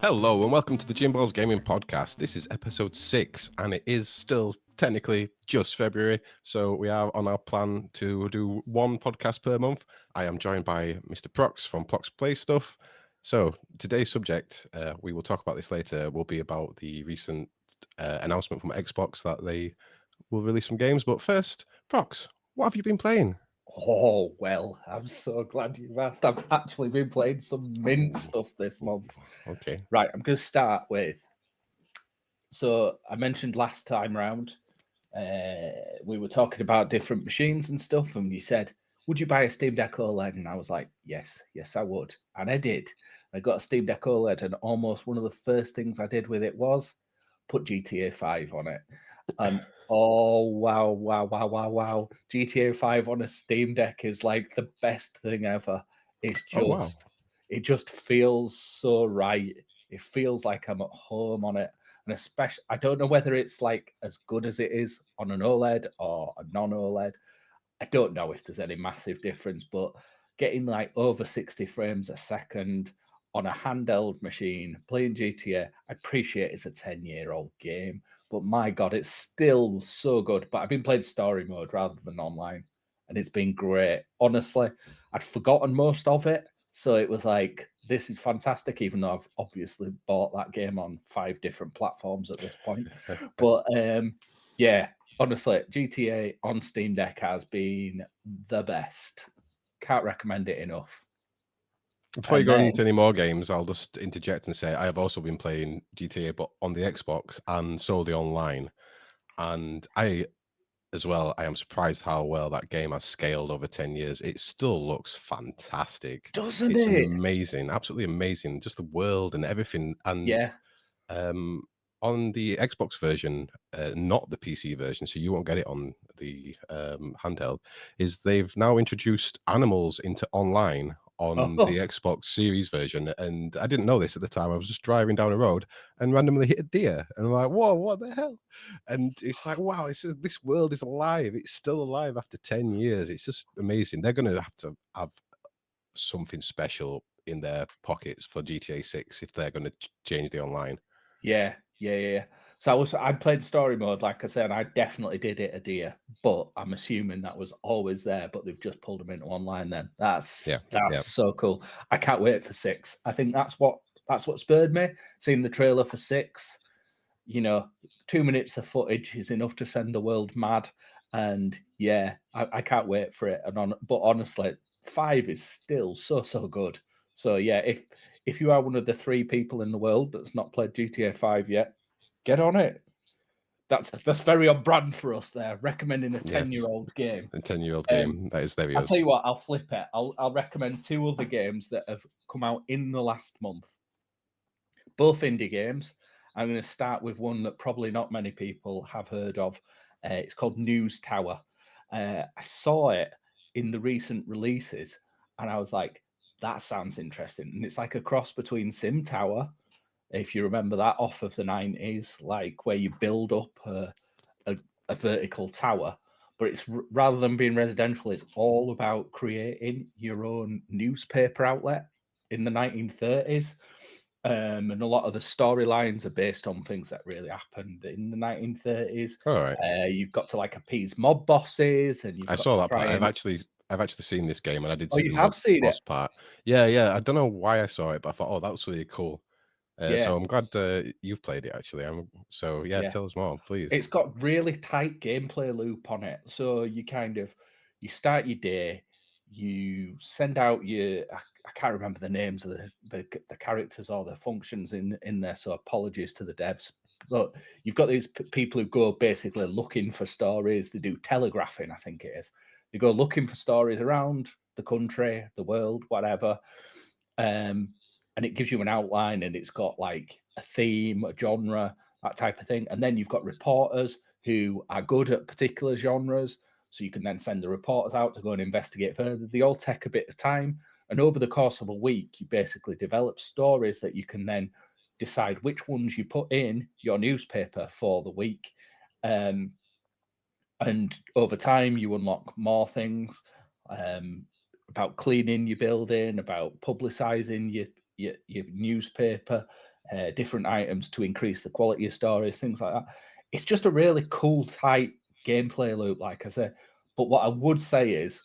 Hello and welcome to the Chinballs Gaming Podcast. This is episode 6 and it is still technically just February, so we are on our plan to do one podcast per month. I am joined by Mr. Prox from Prox Play Stuff. So today's subject, we will talk about this later, will be about the recent announcement from Xbox that they will release some games. But first, Prox, what have you been playing? Oh, well, I'm so glad you've asked. I've actually been playing some mint stuff this month. Okay. Right, I'm going to start with... So, I mentioned last time round, we were talking about different machines and stuff, and you said, would you buy a Steam Deck OLED? And I was like, yes, I would. And I did. I got a Steam Deck OLED, and almost one of the first things I did with it was put GTA 5 on it. And oh, wow. GTA 5 on a Steam Deck is like the best thing ever. It's just, Oh, wow. It just feels so right. It feels like I'm at home on it. And especially, I don't know whether it's like as good as it is on an OLED or a non-OLED. I don't know if there's any massive difference, but getting like over 60 frames a second on a handheld machine, playing GTA, I appreciate it's a 10-year-old game, but my God, it's still so good. But I've been playing story mode rather than online, and it's been great. Honestly, I'd forgotten most of it, so it was like, this is fantastic, even though I've obviously bought that game on 5 different platforms at this point. But yeah, honestly, GTA on Steam Deck has been the best. Can't recommend it enough. Before you And go then, into any more games, I'll just interject and say I have also been playing GTA, but on the Xbox and solely online. And I, as well, I am surprised how well that game has scaled over 10 years. It still looks fantastic. doesn't It's it? amazing, absolutely amazing. Just the world and everything. And Yeah. um, on the Xbox version, not the PC version, so you won't get it on the handheld, is they've now introduced animals into online on the Oh, Xbox Series version. And I didn't know this at the time. I was just driving down a road and randomly hit a deer. And I'm like, whoa, what the hell? And it's like, wow, this world is alive. It's still alive after 10 years. It's just amazing. They're going to have something special in their pockets for GTA 6 if they're going to change the online. yeah. So I played story mode, like I said, I definitely did it a deer, but I'm assuming that was always there, but they've just pulled them into online then. Yeah. That's so cool. I can't wait for 6. I think that's what spurred me, seeing the trailer for 6. 2 minutes of footage is enough to send the world mad. And yeah, I can't wait for it. But honestly, 5 is still so good. So yeah, if you are one of the 3 people in the world that's not played GTA 5 yet, get on it. That's very on brand for us there, recommending a Yes. 10-year-old game. A 10-year-old game. That is, there he I'll tell is. you what, I'll flip it. I'll recommend 2 other games that have come out in the last month. Both indie games. I'm going to start with one that probably not many people have heard of. It's called News Tower. I saw it in the recent releases and I was like, that sounds interesting. And it's like a cross between Sim Tower, if you remember that off of the 90s, like where you build up a vertical tower. But it's rather than being residential, it's all about creating your own newspaper outlet in the 1930s. And a lot of the storylines are based on things that really happened in the 1930s. All right. You've got to like appease mob bosses, and you've I got saw to that try part. and... I've actually seen this game, and I did Oh, see the you mod have seen it? boss part. Yeah. I don't know why I saw it, but I thought, oh, that's really cool. Yeah, So I'm glad you've played it. Actually, so yeah. yeah. Tell us more, please. It's got really tight gameplay loop on it. So you start your day, you send out I can't remember the names of the characters or the functions in there. So apologies to the devs. But you've got these people who go basically looking for stories. They do telegraphing, I think it is. They go looking for stories around the country, the world, whatever. And it gives you an outline, and it's got like a theme, a genre, that type of thing. And then you've got reporters who are good at particular genres. So you can then send the reporters out to go and investigate further. They all take a bit of time. And over the course of a week, you basically develop stories that you can then decide which ones you put in your newspaper for the week. And over time, you unlock more things about cleaning your building, about publicizing your newspaper. different items to increase the quality of stories, things like that. It's just a really cool, tight gameplay loop, like I said. But what I would say is,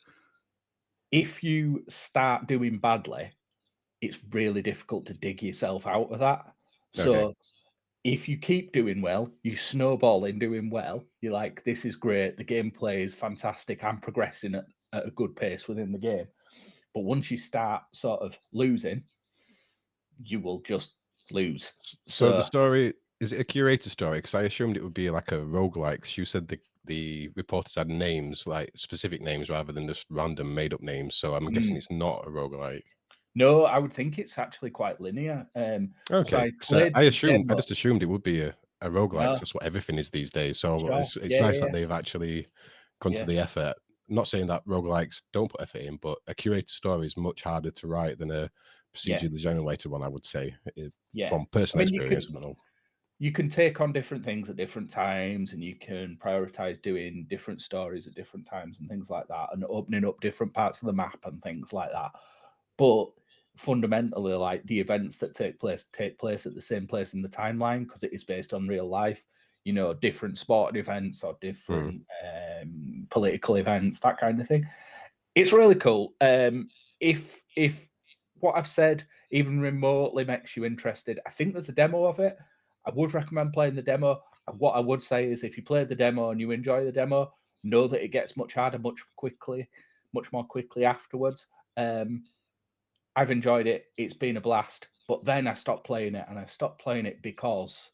if you start doing badly, it's really difficult to dig yourself out of that. Okay. So if you keep doing well, you snowball in doing well. You're like, this is great. The gameplay is fantastic. I'm progressing at a good pace within the game. But once you start sort of losing, you will just lose. So the So story, is it a curated story? Because I assumed it would be like a roguelike. 'Cause you said the reporters had names, like specific names, rather than just random made up names. So I'm guessing it's not a roguelike. no, I would think it's actually quite linear. So Okay. I So played the I demo. just assumed it would be a roguelike, 'cause No, that's what everything is these days. So sure. it's Yeah, nice yeah, that yeah. they've actually gone to Yeah, the effort. Not saying that roguelikes don't put effort in, but a curated story is much harder to write than a yeah, procedurally generated one, I would say, yeah. from I personal mean, experience. I don't know. you can take on different things at different times, and you can prioritize doing different stories at different times and things like that, and opening up different parts of the map and things like that. But fundamentally, like, the events that take place at the same place in the timeline, because it is based on real life. You know, different sporting events or Hmm. different political events, that kind of thing. It's really cool. If what I've said even remotely makes you interested, I think there's a demo of it. I would recommend playing the demo. What I would say is, if you play the demo and you enjoy the demo, know that it gets much harder, much more quickly afterwards. Um, I've enjoyed it. It's been a blast. But then I stopped playing it, and I stopped playing it because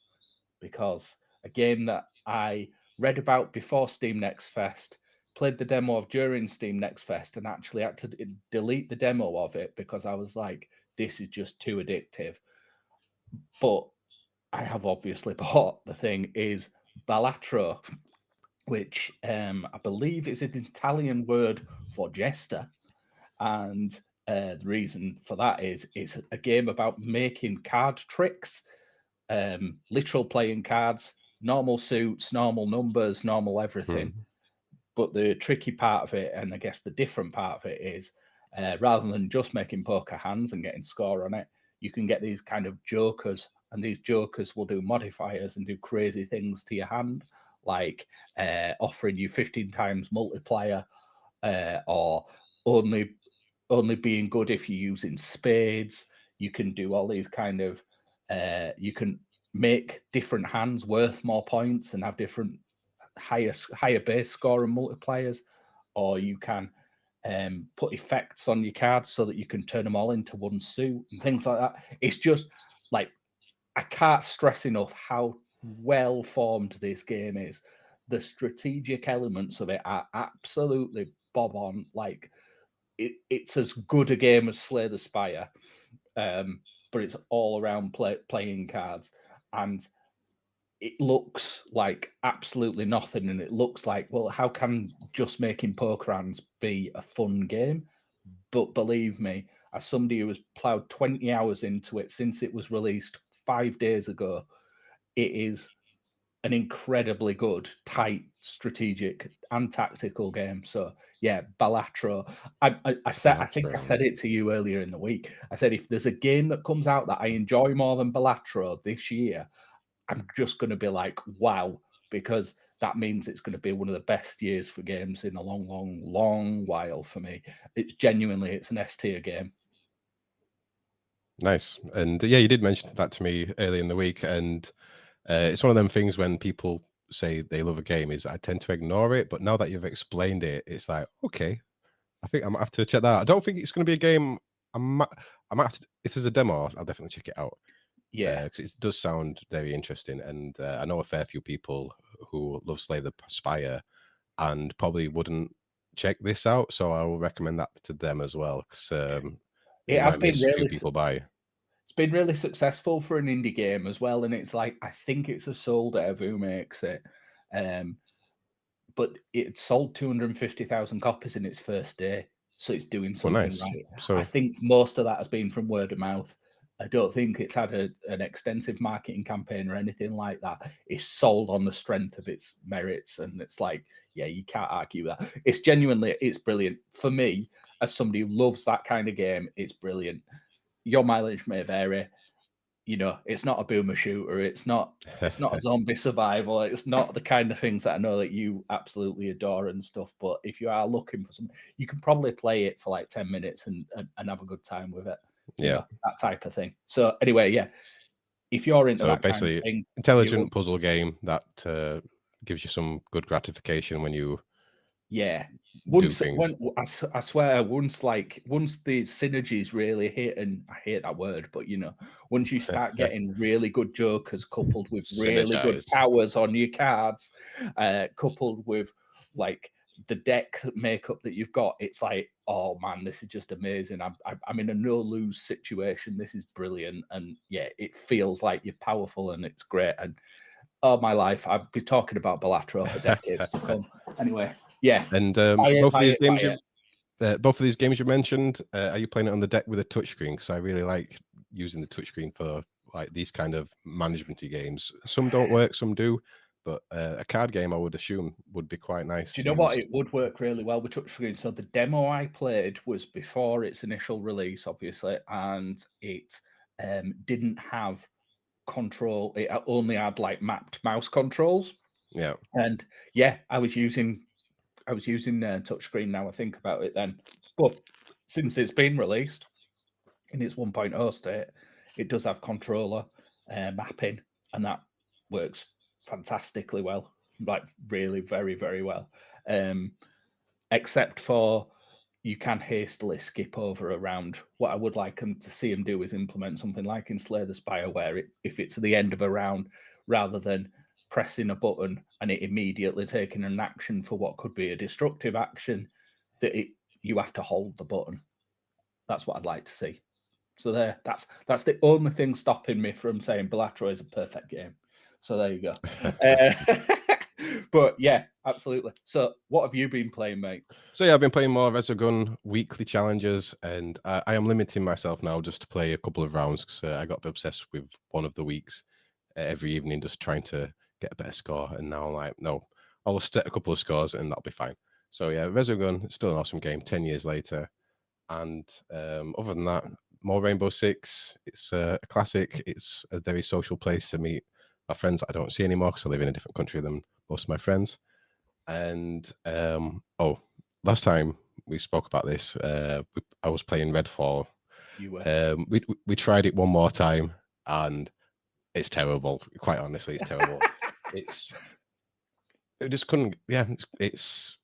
a game that I read about before Steam Next Fest, played the demo of during Steam Next Fest, and actually had to delete the demo of it because I was like, this is just too addictive. But I have obviously bought the thing, is Balatro, which I believe is an Italian word for jester. And the reason for that is it's a game about making card tricks, literal playing cards, normal suits, normal numbers, normal everything. Hmm. But the tricky part of it, and I guess the different part of it, is rather than just making poker hands and getting score on it, you can get these kind of jokers, and these jokers will do modifiers and do crazy things to your hand, like offering you 15 times multiplier, or only being good if you're using spades. You can do all these kind of you can make different hands worth more points and have different higher base score and multipliers, or you can put effects on your cards so that you can turn them all into one suit and things like that. It's just like, I can't stress enough how well formed this game is. The strategic elements of it are absolutely bob on. Like, it's as good a game as Slay the Spire, but it's all around playing cards, and it looks like absolutely nothing. And it looks like, well, how can just making poker hands be a fun game? But believe me, as somebody who has plowed 20 hours into it since it was released 5 days ago, it is an incredibly good, tight, strategic and tactical game. So yeah, Balatro. I think I Balatro. said it to you earlier in the week. I said, if there's a game that comes out that I enjoy more than Balatro this year, I'm just going to be like, wow, because that means it's going to be one of the best years for games in a long, long, long while for me. It's an S tier game. Nice. And yeah, you did mention that to me early in the week, and it's one of them things when people say they love a game is I tend to ignore it, but now that you've explained it, it's like, okay, I think I might have to check that out. I don't think it's going to be a game. I might have to, if there's a demo, I'll definitely check it out Yeah. because it does sound very interesting. And I know a fair few people who love Slay the Spire and probably wouldn't check this out, so I will recommend that to them as well because It it has might been miss a few really people by. It's been really successful for an indie game as well, and it's like, I think it's a Soul Dev who makes it, um, but it sold 250,000 copies in its first day, so it's doing Oh, something nice. right. I So think most of that has been from word of mouth. I don't think it's had an extensive marketing campaign or anything like that. It's sold on the strength of its merits, and it's like, yeah, you can't argue that. It's brilliant. For me, as somebody who loves that kind of game, it's brilliant. Your mileage may vary. you know, it's not a boomer shooter. It's not a zombie survival. It's not the kind of things that I know that you absolutely adore and stuff. But if you are looking for something, you can probably play it for like 10 minutes and have a good time with it. You know, that type of thing. So anyway, yeah, if you're into So that kind of basically, thing, intelligent puzzle game that gives you some good gratification when you do things. I swear, once the synergies really hit, and I hate that word, but you know, once you start getting really good jokers coupled with really good Synergize. powers on your cards, coupled with like the deck makeup that you've got, it's like, oh man, this is just amazing. I'm in a no lose situation. This is brilliant, and yeah, it feels like you're powerful and it's great. And all my life, I've been talking about Balatro for decades to come. Anyway, yeah. And both of these games you mentioned, are you playing it on the deck with a touchscreen? Because I really like using the touchscreen for like these kind of managementy games. Some don't work, some do, but a card game I would assume would be quite nice Do you to know use. what? It would work really well with touchscreen. So the demo I played was before its initial release, obviously, and it didn't have control. It only had like mapped mouse controls. Yeah. And yeah, I was using touchscreen now I think about it then. But since it's been released in its 1.0 state, it does have controller mapping, and that works fantastically well, like really very, very well. Except for you can hastily skip over a round. What I would like them to see them do is implement something like in Slay the Spire, where if it's the end of a round, rather than pressing a button and it immediately taking an action for what could be a destructive action, that you have to hold the button. That's what I'd like to see. So that's the only thing stopping me from saying Balatro is a perfect game. So there you go. But yeah, absolutely. So what have you been playing, mate? So yeah, I've been playing more Resogun weekly challenges, and I am limiting myself now just to play a couple of rounds because I got obsessed with one of the weeks every evening, just trying to get a better score. And now I'm like, no, I'll set a couple of scores and that'll be fine. So yeah, Resogun, still an awesome game 10 years later. And other than that, more Rainbow Six. It's a classic. It's a very social place to meet my friends that I don't see anymore because I live in a different country than most of my friends. And last time we spoke about this, I was playing Redfall. You were. We tried it one more time, and it's terrible. Quite honestly, it's terrible. It just couldn't. Yeah, it's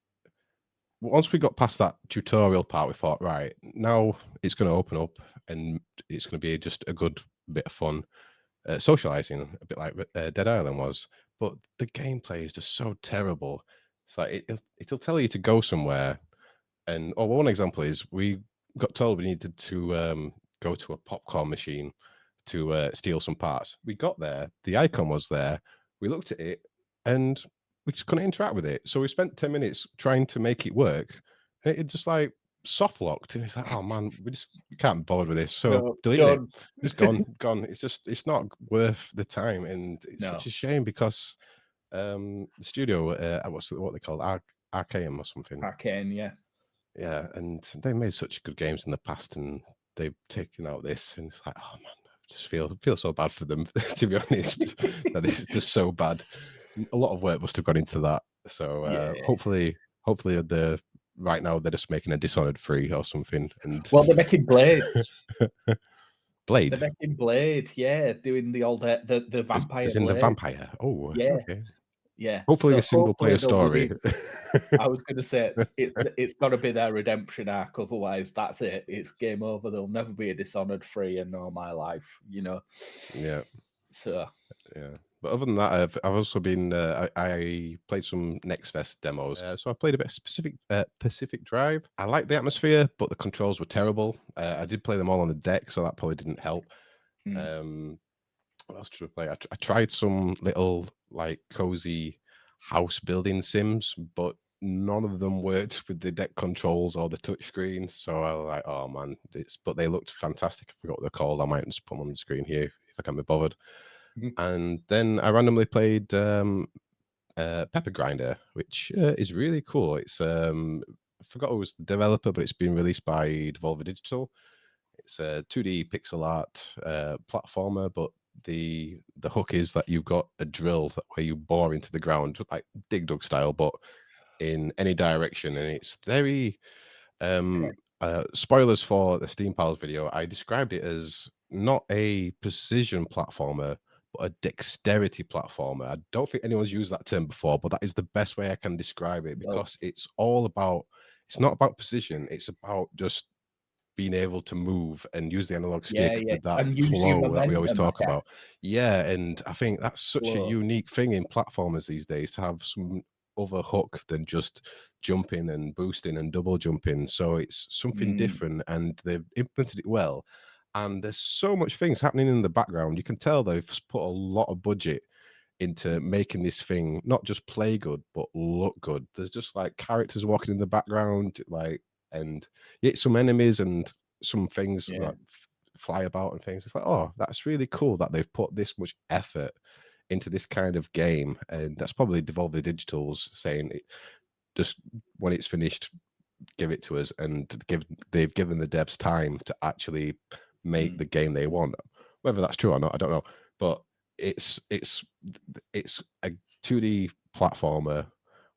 once we got past that tutorial part, we thought, right, now it's going to open up and it's going to be just a good bit of fun, socializing, a bit like Dead Island was. But the gameplay is just so terrible. It's like it'll tell you to go somewhere, and one example is we got told we needed to go to a popcorn machine to steal some parts. We got there, the icon was there, we looked at it, and we just couldn't interact with it. So we spent 10 minutes trying to make it work, and it just like soft locked. And it's like, oh man, we just can't be bothered with this. So No, deleted it. done. It's gone. It's not worth the time, and it's No. such a shame because the studio, what they call Arcanum or something. Arcane, yeah. Yeah, and they made such good games in the past, and they've taken out this, and it's like, oh man, I just feel so bad for them, to be honest. That is just so bad. A lot of work must have gone into that. So Yeah. hopefully, right now they're just making a Dishonored 3 or something. And Well, they're making Blade. Blade, They're making Blade, yeah, doing the old the vampire as in the Blade. vampire. Oh, Yeah, okay. yeah. Hopefully, a So single hopefully player they'll story. release. I was going to say it's got to be their redemption arc, otherwise that's it. It's game over. There'll never be a Dishonored 3 in all my life, you know. Yeah. So Yeah, but other than that, I've also been I played some Next Fest demos. So I played a bit of Pacific Drive. I liked the atmosphere, but the controls were terrible. I did play them all on the deck, so that probably didn't help. What else did I play? I tried some little like cozy house building sims, but none of them worked with the deck controls or the touchscreen. So I was like, oh man, but they looked fantastic. I forgot what they're called. I might just put them on the screen here if I can be bothered. And then I randomly played Pepper Grinder, which is really cool. It's I forgot who was the developer, but it's been released by Devolver Digital. It's a 2D pixel art platformer, but the hook is that you've got a drill where you bore into the ground, like Dig Dug style, but in any direction, and it's very spoilers for the Chinballs video. I described it as not a precision platformer, but a dexterity platformer. I don't think anyone's used that term before, but that is the best way I can describe it, because it's all about, it's not about precision, it's about just being able to move and use the analog stick with that and use your flow that we always momentum, I talk about. guess. Yeah, and I think that's such a Flow. unique thing in platformers these days, to have some other hook than just jumping and boosting and double jumping. So it's something different, and they've implemented it well. And there's so much things happening in the background. You can tell they've put a lot of budget into making this thing not just play good but look good. There's just like characters walking in the background, like, and yet some enemies and some things Yeah. like fly about and things. It's like, oh, that's really cool that they've put this much effort into this kind of game. And that's probably Devolver Digital's saying it, just when it's finished, give it to us. And they've given the devs time to actually make the game they want. Whether that's true or not, I don't know. But it's a 2D platformer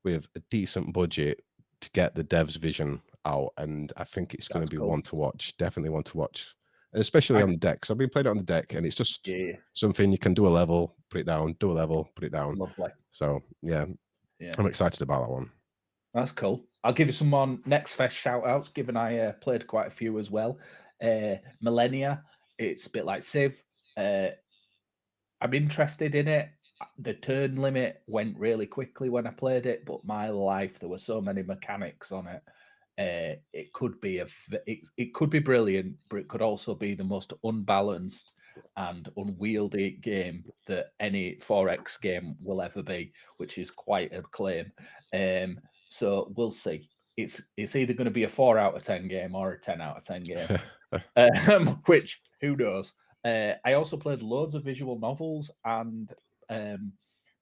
with a decent budget to get the devs' vision out, and I think it's going to That's be cool. one to watch. Definitely one to watch, and especially on the deck. Because I've been playing it on the deck, and it's just something you can do a level, put it down, do a level, put it down. Lovely. So yeah, I'm excited about that one. That's cool. I'll give you some more Next Fest shout outs, given I played quite a few as well. Millennia, it's a bit like Civ. I'm interested in it. The turn limit went really quickly when I played it, but my life, there were so many mechanics on it. It could be it could be brilliant, but it could also be the most unbalanced and unwieldy game that any 4X game will ever be, which is quite a claim. So we'll see. It's either going to be a 4 out of 10 game or a 10 out of 10 game, which who knows. I also played loads of visual novels and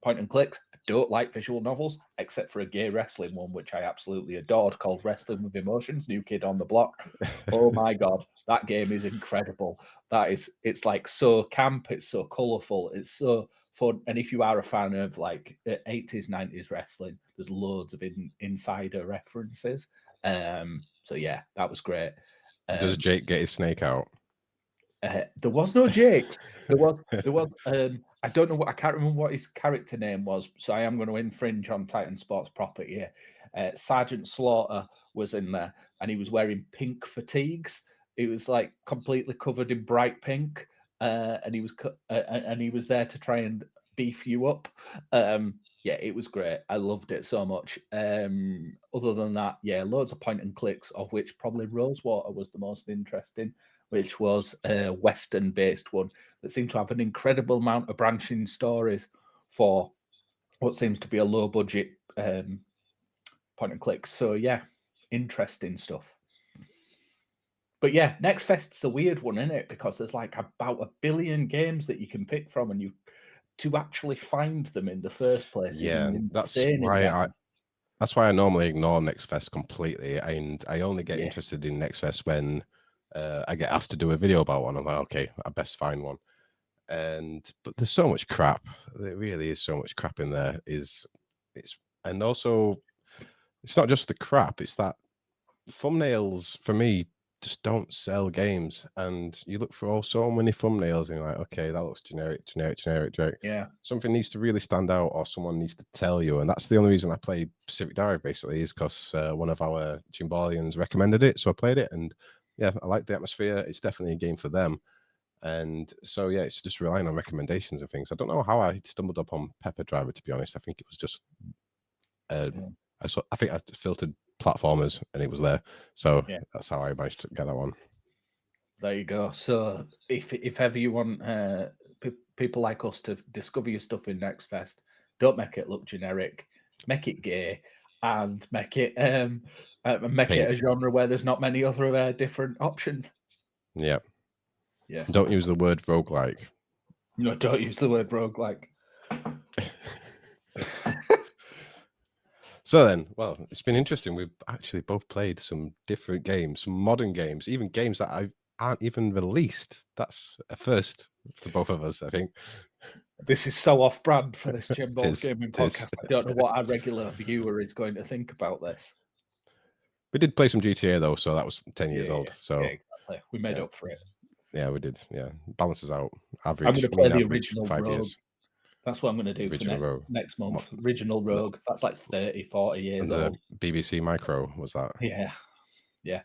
point and clicks. I don't like visual novels, except for a gay wrestling one, which I absolutely adored, called Wrestling with Emotions, New Kid on the Block. Oh my God, that game is incredible. It's like so camp, it's so colourful, it's so fun. And if you are a fan of like 80s, 90s wrestling, there's loads of insider references. So yeah, that was great. Does Jake get his snake out? There was no Jake. There was. I don't know what, I can't remember what his character name was, so I am going to infringe on Titan Sports property here. Sergeant Slaughter was in there, and he was wearing pink fatigues. He was like completely covered in bright pink, and he was there to try and beef you up. Yeah, it was great. I loved it so much. Other than that, yeah, loads of point and clicks, of which probably Rosewater was the most interesting, which was a Western-based one that seemed to have an incredible amount of branching stories for what seems to be a low-budget point and click. So yeah, interesting stuff. But yeah, Next Fest's a weird one, isn't it? Because there's like about 1 billion games that you can pick from, and to actually find them in the first place is an insane endeavor. That's why I normally ignore Next Fest completely, and I only get interested in Next Fest when I get asked to do a video about one. I'm like, okay, I best find one. But there's so much crap. There really is so much crap in there. And also it's not just the crap. It's that thumbnails for me just don't sell games, and you look for so many thumbnails and you're like, okay, that looks generic. Yeah. Something needs to really stand out, or someone needs to tell you. And that's the only reason I played Pacific Dive, basically, is because one of our Chinballians recommended it, so I played it, and yeah, I like the atmosphere. It's definitely a game for them. And so yeah, it's just relying on recommendations and things. I don't know how I stumbled upon Pepper Driver, to be honest. I think it was just I think I filtered platformers and it was there, so that's how I managed to get that one. There you go. So if ever you want people like us to discover your stuff in Next Fest, don't make it look generic, make it gay, and make it a genre where there's not many other different options. Yeah. Yeah. Don't use the word roguelike. No, don't use the word roguelike. So then, well, it's been interesting. We've actually both played some different games, some modern games, even games that I aren't even released. That's a first for both of us, I think. This is so off-brand for this It Chinballs is. gaming It is. podcast. I don't know what our regular viewer is going to think about this. We did play some GTA though, so that was 10 years old. So Yeah, exactly. We made yeah. up for it. Yeah, we did. Yeah, balances out. I'm going Average. to play the average original 5 Rogue. years. That's what I'm going to do Original for Rogue. next month. What? Original Rogue. That's like 30, 40 years And the old. BBC Micro was that? Yeah. Yeah.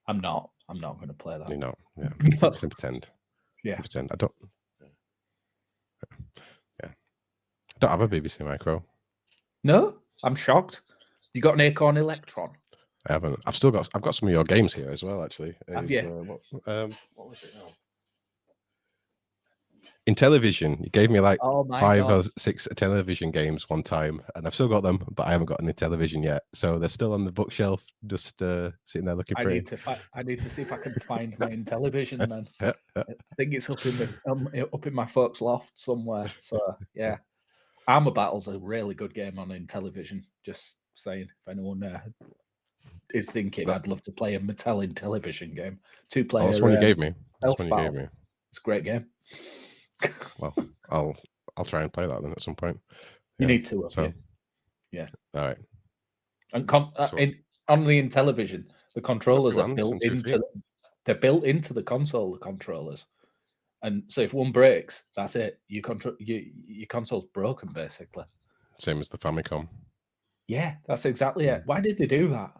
I'm not going to play that. You know. Yeah. I'm just gonna pretend. Yeah. Pretend. I don't. Yeah. I don't have a BBC Micro. No, I'm shocked. You got an Acorn Electron? I haven't. I've got some of your games here as well. Actually, Have you? What was it now? In television, you gave me like Oh my 5 God. or 6 television games one time, and I've still got them, but I haven't got any television yet. So they're still on the bookshelf, just sitting there looking pretty. I need to see if I can find my television. Then I think it's up in my folks' loft somewhere. So yeah, Armor Battle's a really good game on in television. Just saying, if anyone is thinking, I'd love to play a Mattel in television game. 2-player. That's one you gave me. That's one you gave me. It's a great game. Well, I'll try and play that then at some point. You need to. So, yeah. All right. And on the television, the controllers are built into. They're built into the console. The controllers, and so if one breaks, that's it. Your console's broken, basically. Same as the Famicom. Yeah, that's exactly it. Why did they do that?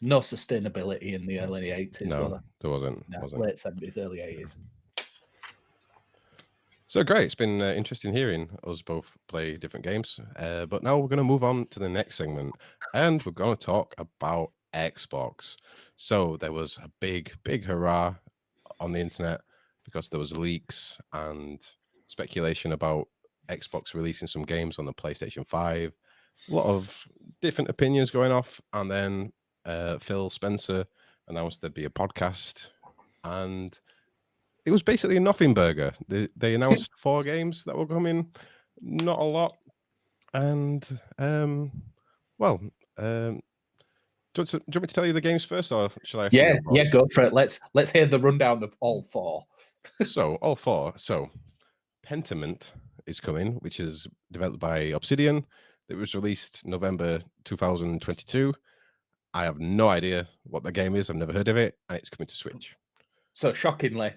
No sustainability in the early 80s. No, there wasn't. No, late 70s, early 80s. So great. It's been interesting hearing us both play different games. But now we're going to move on to the next segment, and we're going to talk about Xbox. So there was a big hurrah on the internet because there was leaks and speculation about Xbox releasing some games on the PlayStation 5. A lot of different opinions going off, and then Phil Spencer announced there'd be a podcast, and it was basically a nothing burger. They announced 4 games that were coming, not a lot, and do you want me to tell you the games first, or shall I? Yeah, go for it. Let's hear the rundown of all 4. So all 4. So Pentiment is coming, which is developed by Obsidian. It was released November 2022. I have no idea what the game is. I've never heard of it, and it's coming to Switch. So shockingly,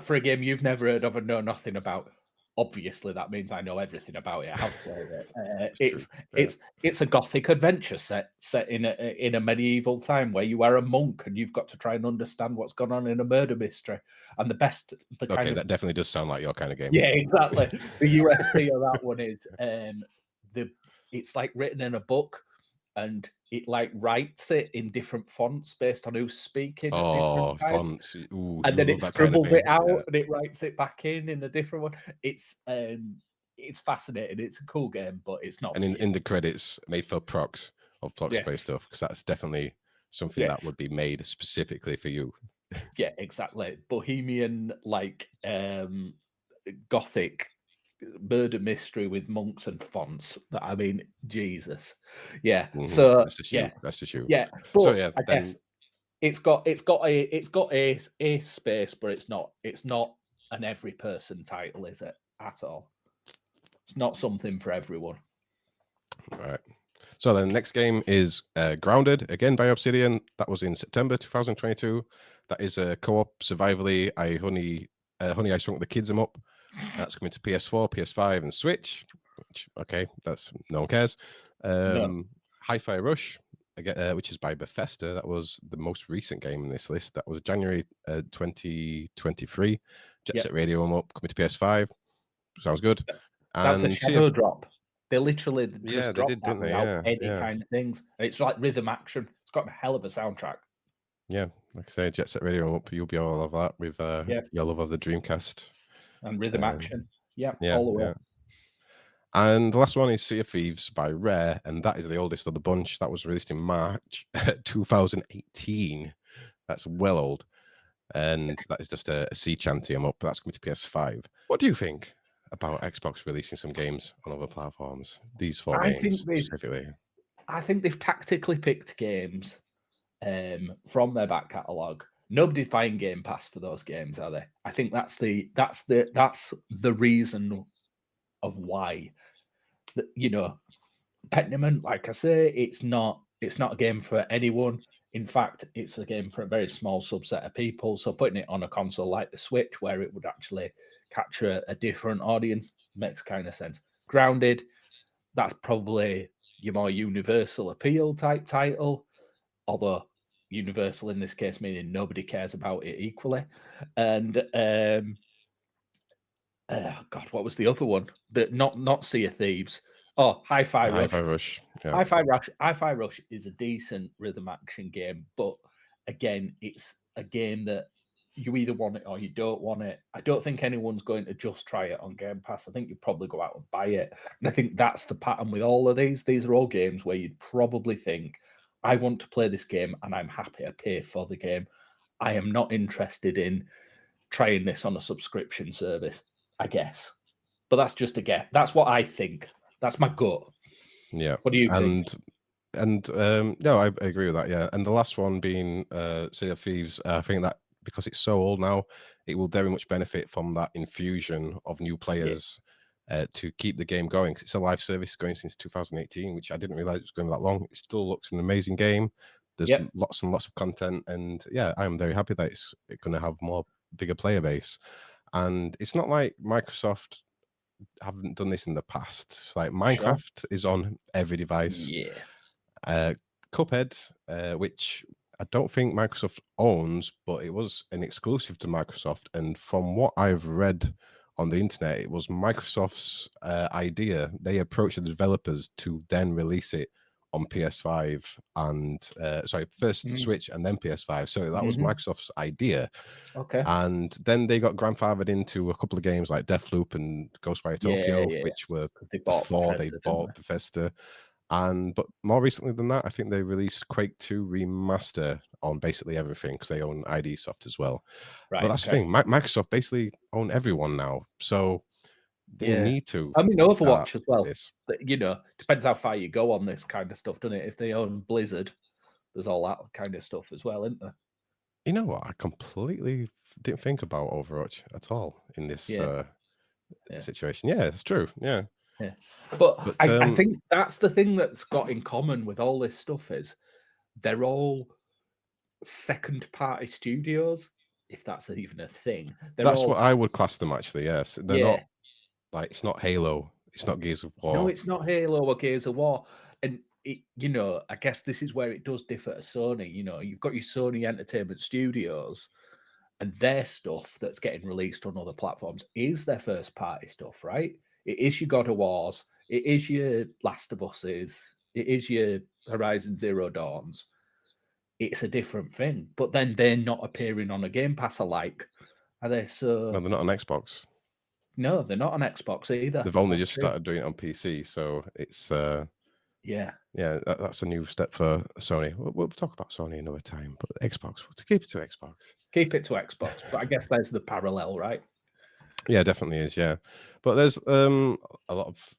for a game you've never heard of and know nothing about, obviously that means I know everything about it. I have played it. It's a gothic adventure set in a medieval time where you are a monk and you've got to try and understand what's gone on in a murder mystery. And that definitely does sound like your kind of game. Yeah, exactly. The USP of that one is it's like written in a book, and it like writes it in different fonts based on who's speaking at different times. Fonts. Ooh, and then it scribbles it out and it writes it back in a different one. It's fascinating. It's a cool game, but it's not. And in the credits, made for Prox of Prox Play stuff, because that's definitely something that would be made specifically for you. Yeah, exactly. Bohemian, like gothic murder mystery with monks and fonts. I mean, Jesus. Yeah. So that's just you. Yeah. But so yeah, I guess it's got a space, but it's not an every person title, is it? At all. It's not something for everyone. All right. So the next game is Grounded, again by Obsidian. That was in September 2022. That is a co-op survivally. Honey, I Shrunk the Kids 'em Up. That's coming to PS4, PS5, and Switch. Okay, that's no one cares. Hi-Fi Rush, again, which is by Bethesda. That was the most recent game in this list. That was January 2023. Jet Set Radio 'em Up, coming to PS5. Sounds good. That's a shadow drop. They literally just dropped that without any kind of things. And it's like rhythm action. It's got a hell of a soundtrack. Yeah, like I say, Jet Set Radio Up, you'll be all of that with your love of the Dreamcast. And rhythm action. Yeah, yeah, all the way. Yeah. And the last one is Sea of Thieves by Rare, and that is the oldest of the bunch. That was released in March 2018. That's well old. And that is just a sea chanty 'em up. That's coming to PS5. What do you think about Xbox releasing some games on other platforms? These 4 games specifically. I think they've tactically picked games from their back catalogue Nobody's buying Game Pass for those games, are they? I think that's the reason of why. You know, Pentiment, like I say, it's not a game for anyone. In fact, it's a game for a very small subset of people. So putting it on a console like the Switch, where it would actually capture a different audience, makes kind of sense. Grounded, that's probably your more universal appeal type title, although universal in this case meaning nobody cares about it equally. And God, what was the other one? That not Sea of Thieves. Oh, Hi-Fi Rush. Hi-Fi Rush. Yeah. Hi-Fi Rush is a decent rhythm action game, but again, it's a game that you either want it or you don't want it. I don't think anyone's going to just try it on Game Pass. I think you'd probably go out and buy it. And I think that's the pattern with all of these. These are all games where you'd probably think, I want to play this game and I'm happy to pay for the game. I am not interested in trying this on a subscription service, I guess. But that's just a guess. That's what I think. That's my gut. Yeah. What do you think? No, I agree with that. Yeah, and the last one being Sea of Thieves. I think that because it's so old now, it will very much benefit from that infusion of new players to keep the game going. 'Cause it's a live service going since 2018, which I didn't realize it was going that long. It still looks an amazing game. There's lots and lots of content, and yeah, I'm very happy that it's going to have more bigger player base. And it's not like Microsoft haven't done this in the past. It's like Sure. Minecraft is on every device. Yeah. Cuphead, which I don't think Microsoft owns, but it was an exclusive to Microsoft. And from what I've read on the internet, it was Microsoft's idea. They approached the developers to then release it on PS5 and first Switch and then PS5. So that was Microsoft's idea. Okay. And then they got grandfathered into a couple of games like Deathloop and Ghostwire Tokyo, Yeah. which were They bought before they Bethesda, didn't bought Bethesda. But more recently than that, I think they released Quake 2 Remaster on basically everything because they own ID Soft as well. Right. But that's the thing, Microsoft basically own everyone now, so they need to I mean, start Overwatch as well. this. Depends how far you go on this kind of stuff, doesn't it? If they own Blizzard, there's all that kind of stuff as well, isn't there? You know what? I completely didn't think about Overwatch at all in this Yeah. situation. Yeah, it's true. Yeah. Yeah. But I But think that's the thing that's got in common with all this stuff is they're all second party studios, if that's even a thing. They're that's all what I would class them actually. Yes, they're not yeah. like it's not Halo, it's not Gears of No, War. it's not Halo or Gears of War. And I guess this is where it does differ to Sony. You've got your Sony Entertainment Studios and their stuff that's getting released on other platforms is their first party stuff, right? It is your God of Wars, it is your Last of Us's, it is your Horizon Zero Dawns. It's a different thing. But then they're not appearing on a Game Pass alike, are they? No, So they're not on Xbox. no, they're not on Xbox either. They've only That's just true. started doing it on PC, so it's Yeah. yeah, that's a new step for Sony. We'll talk about Sony another time, but Xbox, to keep it to Xbox. Keep it to Xbox. But I guess there's the parallel, right? Yeah, definitely is. Yeah, but there's a lot of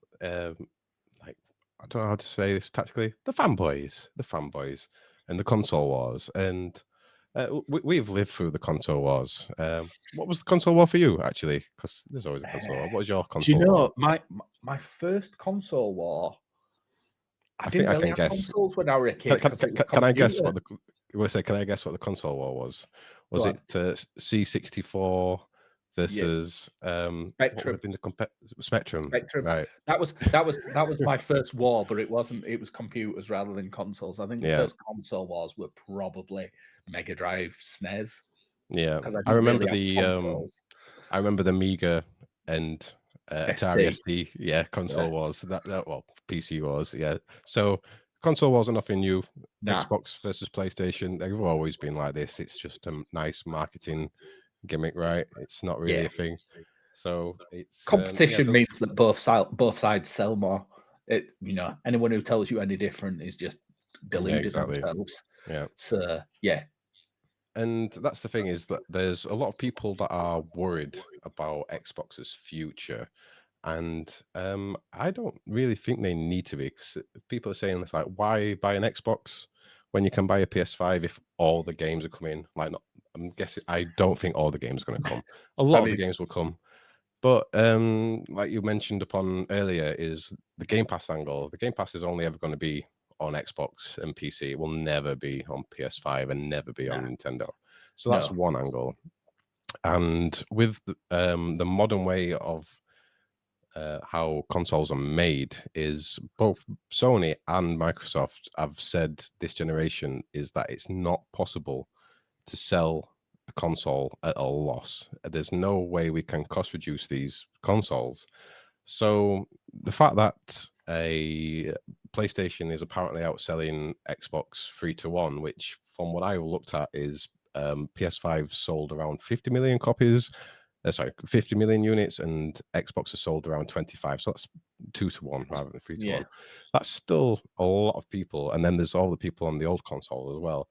like I don't know how to say this tactically. The fanboys, and the console wars, and we've lived through the console wars. What was the console war for you actually? Because there's always a console war. What was your Do you console war? know my first console war? I I think didn't I really can have guess. consoles when I was a kid because it was Can I guess what computer. the we'll say? Can I guess what the console war was? Go Was it on. C64 Yeah. versus what would Spectrum. have been the Spectrum? Spectrum. Right. That was my first war, but it wasn't. It was computers rather than consoles. I think the Yeah. first console wars were probably Mega Drive, SNES, Yeah. because I I didn't remember really have the consoles. Amiga and Atari ST. ST. Yeah, Yeah. console wars. That well, PC wars. Yeah. So console wars are nothing new. Nah. Xbox versus PlayStation. They've always been like this. It's just a nice marketing gimmick, right? It's not really Yeah. a thing. So it's Competition means that both sides sell more. Anyone who tells you any different is just yeah, deluding exactly. themselves. Yeah. So yeah. And that's the thing is that there's a lot of people that are worried about Xbox's future. And I don't really think they need to be because people are saying it's like, why buy an Xbox when you can buy a PS5 if all the games are coming? Like, not I'm guessing. I don't think all the games are going to come. A lot I of the mean, games will come, but like you mentioned upon earlier, is the Game Pass angle. The Game Pass is only ever going to be on Xbox and PC. It will never be on PS5 and never be on nah, Nintendo. So that's no. one angle. And with the modern way of how consoles are made, is both Sony and Microsoft have said this generation is that it's not possible to sell a console at a loss. There's no way we can cost reduce these consoles. So the fact that a PlayStation is apparently outselling Xbox 3-1, which from what I looked at is PS5 sold around 50 million copies. Sorry, 50 million units, and Xbox has sold around 25. So that's 2-1 rather than 3-1. Yeah. That's still a lot of people. And then there's all the people on the old console as well.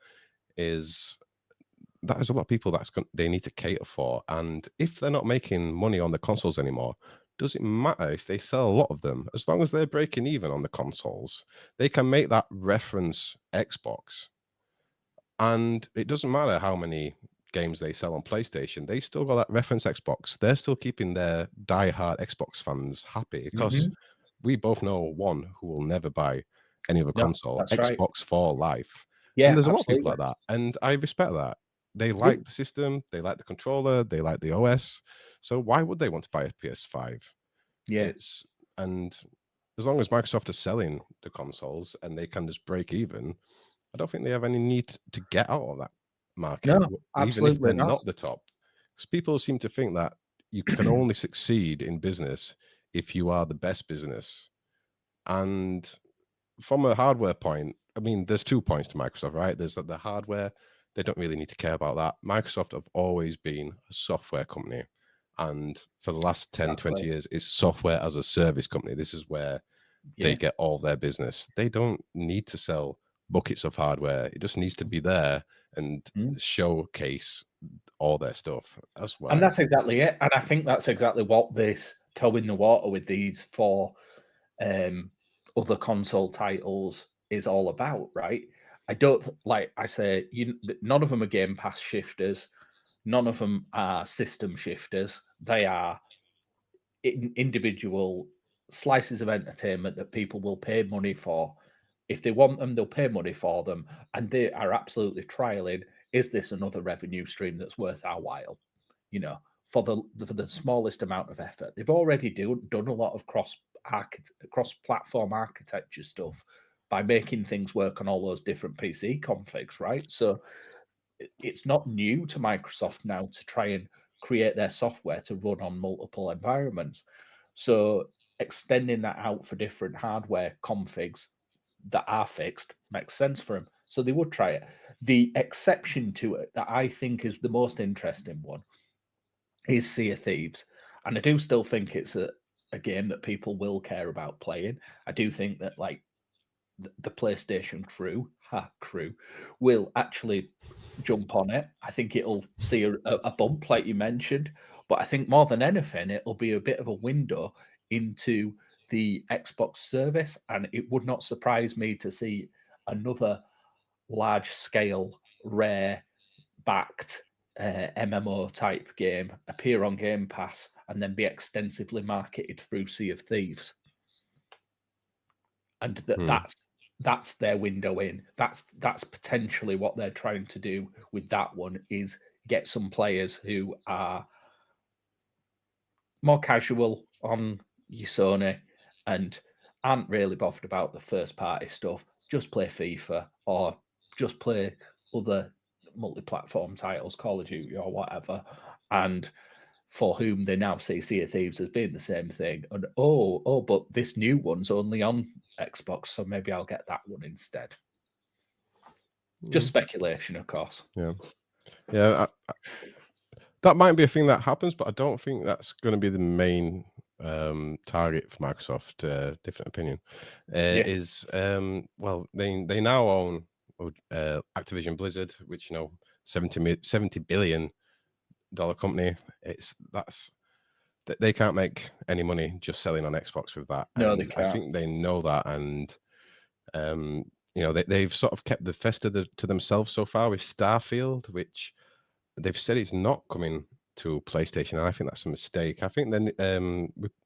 That is a lot of people they need to cater for. And if they're not making money on the consoles anymore, does it matter if they sell a lot of them? As long as they're breaking even on the consoles, they can make that reference Xbox. And it doesn't matter how many games they sell on PlayStation, they still got that reference Xbox. They're still keeping their diehard Xbox fans happy because Hmm. we both know one who will never buy any other No, console, that's right. Xbox for life. And Yeah, there's a lot of people absolutely. like that. And I respect that. They Yeah. like the system, they like the controller, they like the OS. So why would they want to buy a PS5? Yeah. It's and as long as Microsoft is selling the consoles and they can just break even, I don't think they have any need to get out of that market, No, even if absolutely they're not. not the top. Because people seem to think that you can only succeed in business if you are the best business. And from a hardware point, I mean, there's 2 points to Microsoft, right? There's that the hardware, they don't really need to care about that. Microsoft have always been a software company. And for the last 10, 20 Exactly. years, it's software as a service company. This is where they Yeah. get all their business. They don't need to sell buckets of hardware. It just needs to be there and Mm. showcase all their stuff. That's what And I that's think. exactly it. And I think that's exactly what this toe in the water with these four um, other console titles is all about, right? I don't like I say none of them are Game Pass shifters, none of them are system shifters. They are individual slices of entertainment that people will pay money for. If they want them, they'll pay money for them, and they are absolutely trialing. Is this another revenue stream that's worth our while? You know, for the smallest amount of effort, they've already done a lot of cross platform architecture stuff by making things work on all those different PC configs, right? So it's not new to Microsoft now to try and create their software to run on multiple environments. So extending that out for different hardware configs that are fixed makes sense for them. So they would try it. The exception to it that I think is the most interesting one is Sea of Thieves. And I do still think it's a game that people will care about playing. I do think that like the PlayStation crew will actually jump on it. I think it'll see a bump, like you mentioned, but I think more than anything, it'll be a bit of a window into the Xbox service, and it would not surprise me to see another large scale, rare backed MMO type game appear on Game Pass and then be extensively marketed through Sea of Thieves, and Hmm. that's their window in. That's potentially what they're trying to do with that one is get some players who are more casual on your Sony and aren't really bothered about the first party stuff. Just play FIFA or just play other multi-platform titles, Call of Duty or whatever, and for whom they now see Sea of Thieves as being the same thing. And but this new one's only on Xbox, so maybe I'll get that one instead. Just Mm, speculation, of course. yeah. Yeah. That might be a thing that happens, but I don't think that's going to be the main target for Microsoft. Different opinion Yeah. is well, they now own Activision Blizzard, which 70 billion dollar company. They can't make any money just selling on Xbox with that, No, they and I can't. think they know that, and they've sort of kept the festa to themselves so far with Starfield, which they've said it's not coming to PlayStation, and I think that's a mistake. I think then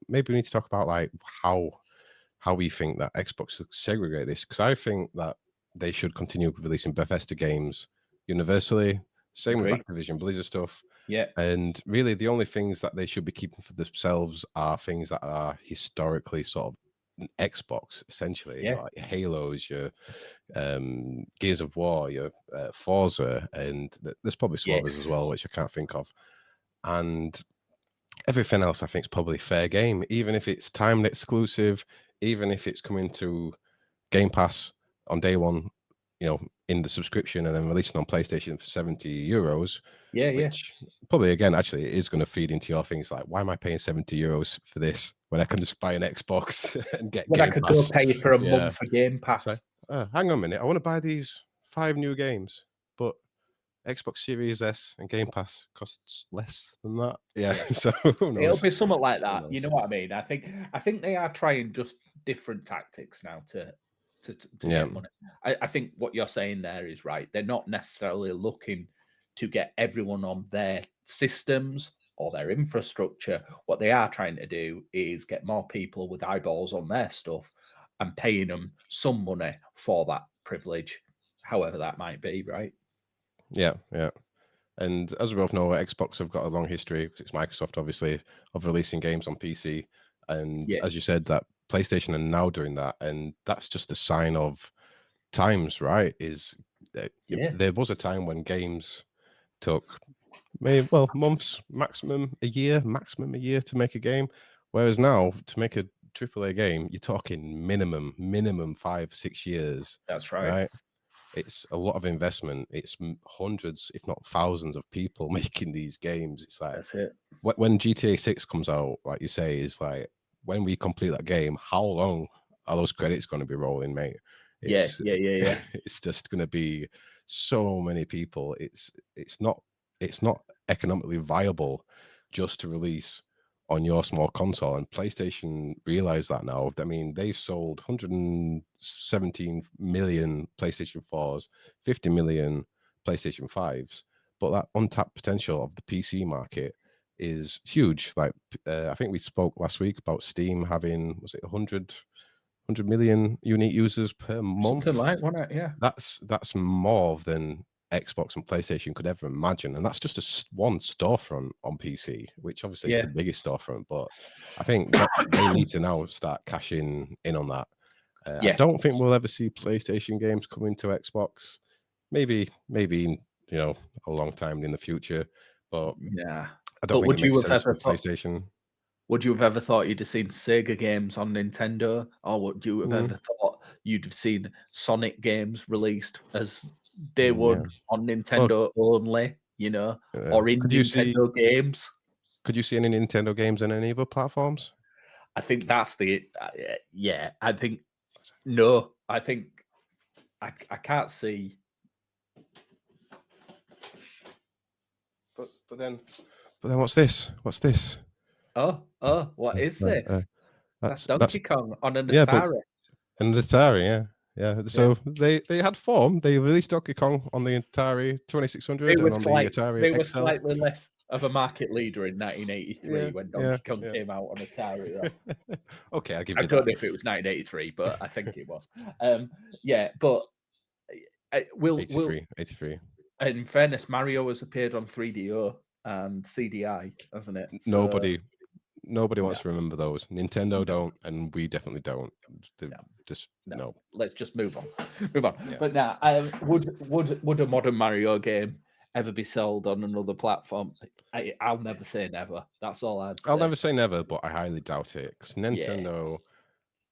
maybe we need to talk about like how we think that Xbox should segregate this, because I think that they should continue releasing Bethesda games universally. Same with Agree. Activision Blizzard stuff. Yeah. And really, the only things that they should be keeping for themselves are things that are historically sort of Xbox, essentially, Yeah. like your Halos, your Gears of War, your Forza, and there's probably some others as Yes. well, which I can't think of. And everything else, I think, is probably fair game, even if it's timed exclusive, even if it's coming to Game Pass on day one, in the subscription and then releasing on PlayStation for €70, Yeah. Yeah. which probably again actually is going to feed into your things like, why am I paying €70 for this when I can just buy an Xbox and get When I Game could go Pass? pay for a Yeah. month for Game It's like, Pass. hang on a minute, I want to buy these 5 new games, but Xbox Series S and Game Pass costs less than that. Yeah. Yeah. So who It'll knows? be something like Who that. You know knows? what I mean? I think they are trying just different tactics now to Yeah. get money. I think what you're saying there is right. They're not necessarily looking to get everyone on their systems or their infrastructure. What they are trying to do is get more people with eyeballs on their stuff and paying them some money for that privilege, however that might be, right? Yeah. Yeah. And as we both know, Xbox have got a long history, 'cause it's Microsoft, obviously, of releasing games on PC. And Yeah, as you said, that PlayStation are now doing that, and that's just a sign of times, right? Is yeah, there was a time when games took maybe, well, months, maximum a year to make a game, whereas now to make a AAA game, you're talking minimum 5-6 years, that's right. right? It's a lot of investment. It's hundreds, if not thousands, of people making these games. It's like That's it. when GTA 6 comes out, like you say, is like when we complete that game, how long are those credits going to be rolling, mate? Yeah, It's yeah, yeah, yeah. it's just going to be so many people. It's not economically viable just to release on your small console, and PlayStation realize that now. I mean, they've sold 117 million PlayStation 4s, 50 million PlayStation 5s, but that untapped potential of the PC market is huge. Like, I think we spoke last week about Steam having, was it 100 million unique users per Something month? like, wasn't it? Yeah. That's more than Xbox and PlayStation could ever imagine, and that's just one storefront on PC, which obviously is Yeah. the biggest storefront. But I think that they need to now start cashing in on that. I Yeah. don't think we'll ever see PlayStation games coming to Xbox. Maybe in, a long time in the future, but Yeah. I don't But think it would you makes have sense for ever thought PlayStation. would you have ever thought you'd have seen Sega games on Nintendo? Or would you have Mm, ever thought you'd have seen Sonic games released as day yeah. one on Well, Nintendo only, or in Nintendo games? could you see any Nintendo games on any other platforms? I think that's yeah, I think no, I think I can't see. But then what's this? What's this? Oh, what is Uh, uh, this? That's that's Donkey Kong on an yeah, but Atari. and the Atari, yeah. Yeah. Yeah. So they had form. They released Donkey Kong on the Atari They 2600 were and on the Atari they were XL. slightly less of a market leader in 1983 Yeah, when yeah, Donkey Kong yeah. came out on Atari, though. Okay, I'll give I you don't that. know if it was 1983, but I think it was. Yeah, but will 83, 83. in fairness, Mario has appeared on 3DO and CDI, hasn't it? So Nobody Nobody no, wants to remember those. Nintendo no, don't, and we definitely don't. no, Just no. no. Let's just move on. Move on. Yeah. But now, would a modern Mario game ever be sold on another platform? I'll never say never. That's all I'd I'll say. never say never, but I highly doubt it, because Yeah. Nintendo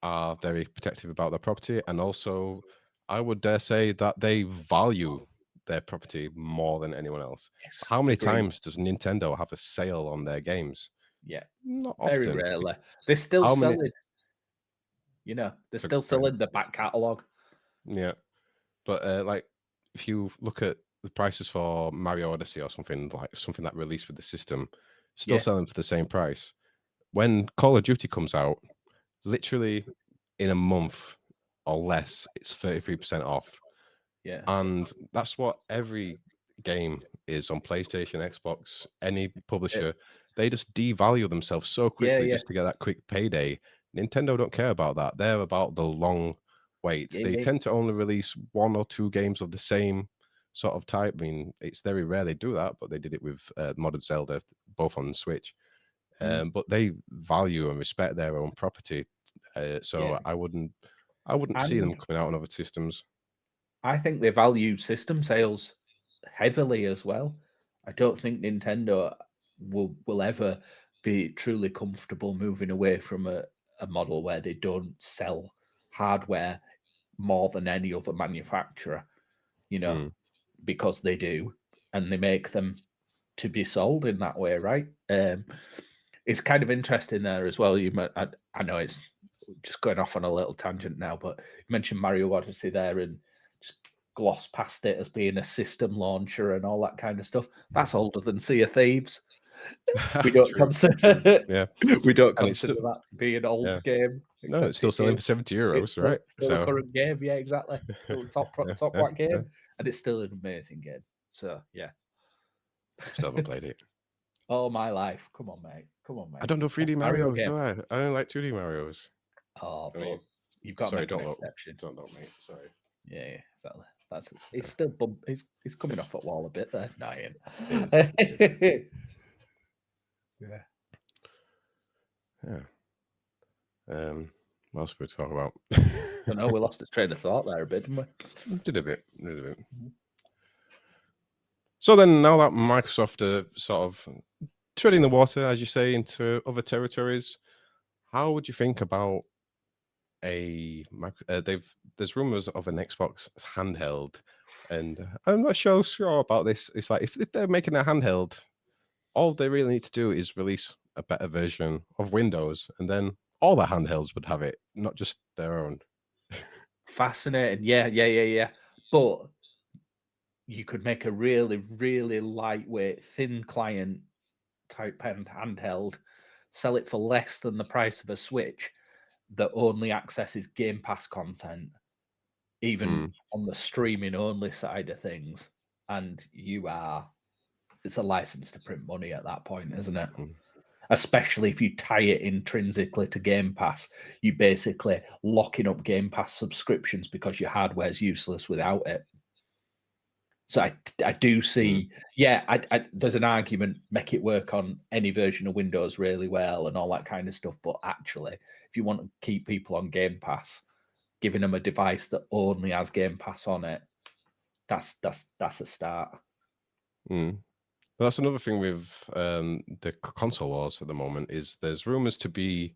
are very protective about their property, and also I would dare say that they value their property more than anyone else. Yes. How many Agreed. times does Nintendo have a sale on their games? Yeah. Not Very often. rarely. They're still How many? selling, they're So, still sorry. selling the back catalog. Yeah, but like if you look at the prices for Mario Odyssey or something that released with the system, still Yeah. selling for the same price. When Call of Duty comes out, literally in a month or less, it's 33% off. Yeah. And that's what every game is on PlayStation, Xbox, any publisher, they just devalue themselves so quickly yeah, just to get that quick payday. Nintendo don't care about that. They're about the long wait. They yeah, tend to only release 1 or 2 games of the same sort of type. I mean, it's very rare they do that, but they did it with Modern Zelda, both on Switch. But they value and respect their own property, so yeah. I wouldn't see them And coming out on other systems. I think they value system sales heavily as well. I don't think Nintendo will ever be truly comfortable moving away from a model where they don't sell hardware more than any other manufacturer, you know, Mm. because they do, and they make them to be sold in that way, right? It's kind of interesting there as well. I know it's just going off on a little tangent now, but you mentioned Mario Odyssey there and just gloss past it as being a system launcher and all that kind of stuff. That's older than Sea of Thieves. We don't True, true. consider Yeah, we don't and it's consider still that to be an yeah. old game, No, it's except still it selling is. for €70, It's right? still a So current game, yeah, exactly. Still a yeah, top yeah, what yeah. game, and it's still an amazing game. So yeah. Still haven't played it. All my life. Come on, I mate. don't know Best 3D Mario Marios, game. do I? I only like 2D Marios. Oh, I but mean, you've got to sorry, make an exception. don't look, mate. Sorry. Yeah, exactly. That's it's still it's coming off at wall a bit there. No, It is. Yeah. Yeah. What else we talk about? I know we lost its train of thought there a bit, didn't we? Did a bit. Mhm. So then, now that Microsoft are sort of treading the water, as you say, into other territories, how would you think about there's rumors of an Xbox handheld, and I'm not sure about this. It's like if they're making a handheld, all they really need to do is release a better version of Windows, and then all the handhelds would have it, not just their own. Fascinating. Yeah. But you could make a really, really lightweight, thin client type pen handheld, sell it for less than the price of a Switch that only accesses Game Pass content, even Mm, on the streaming only side of things. And it's a license to print money at that point, isn't it? mm, Especially if you tie it intrinsically to Game Pass, you basically locking up Game Pass subscriptions because your hardware's useless without it. So I do see, there's an argument, make it work on any version of Windows really well and all that kind of stuff. But actually, if you want to keep people on Game Pass, giving them a device that only has Game Pass on it, that's a start. mm. Well, that's another thing with the console wars at the moment is there's rumors to be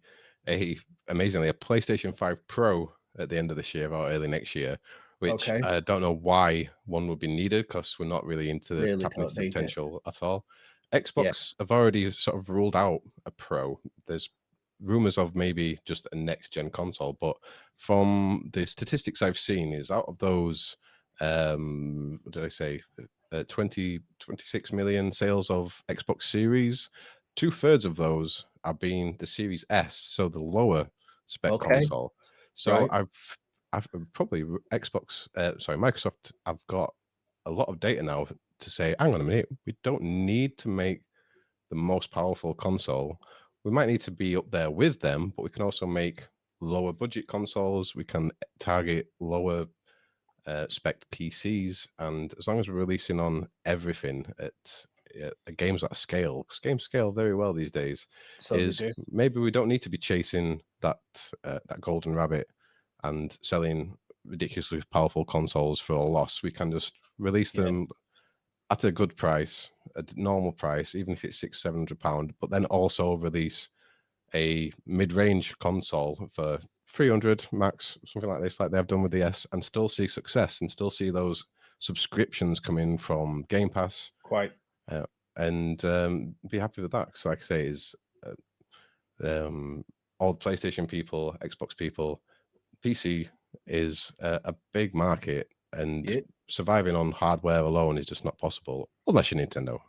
amazingly a PlayStation 5 Pro at the end of this year or early next year, which Okay, I don't know why one would be needed because we're not really really tapping into don't the need it. potential at all. Yeah. Xbox have already sort of ruled out a Pro. There's rumors of maybe just a next gen console, but from the statistics I've seen, is out of those, what did I say? 26 million sales of Xbox Series. 2/3 of those are being the Series S, so the lower spec Okay. console. So Right. I've probably Microsoft. I've got a lot of data now to say, hang on a minute, we don't need to make the most powerful console. We might need to be up there with them, but we can also make lower budget consoles. We can target lower spec PCs, and as long as we're releasing on everything at games that scale, because games scale very well these days, So they is do. maybe we don't need to be chasing that golden rabbit and selling ridiculously powerful consoles for a loss. We can just release Yeah. them at a good price, a normal price, even if it's £600-700, but then also release a mid-range console for 300 max, something like this, like they've done with the S, and still see success and still see those subscriptions coming from Game Pass, Quite. uh, and be happy with that. Because, like I say, is all the PlayStation people, Xbox people, PC is a big market, and Yeah. surviving on hardware alone is just not possible unless you're Nintendo.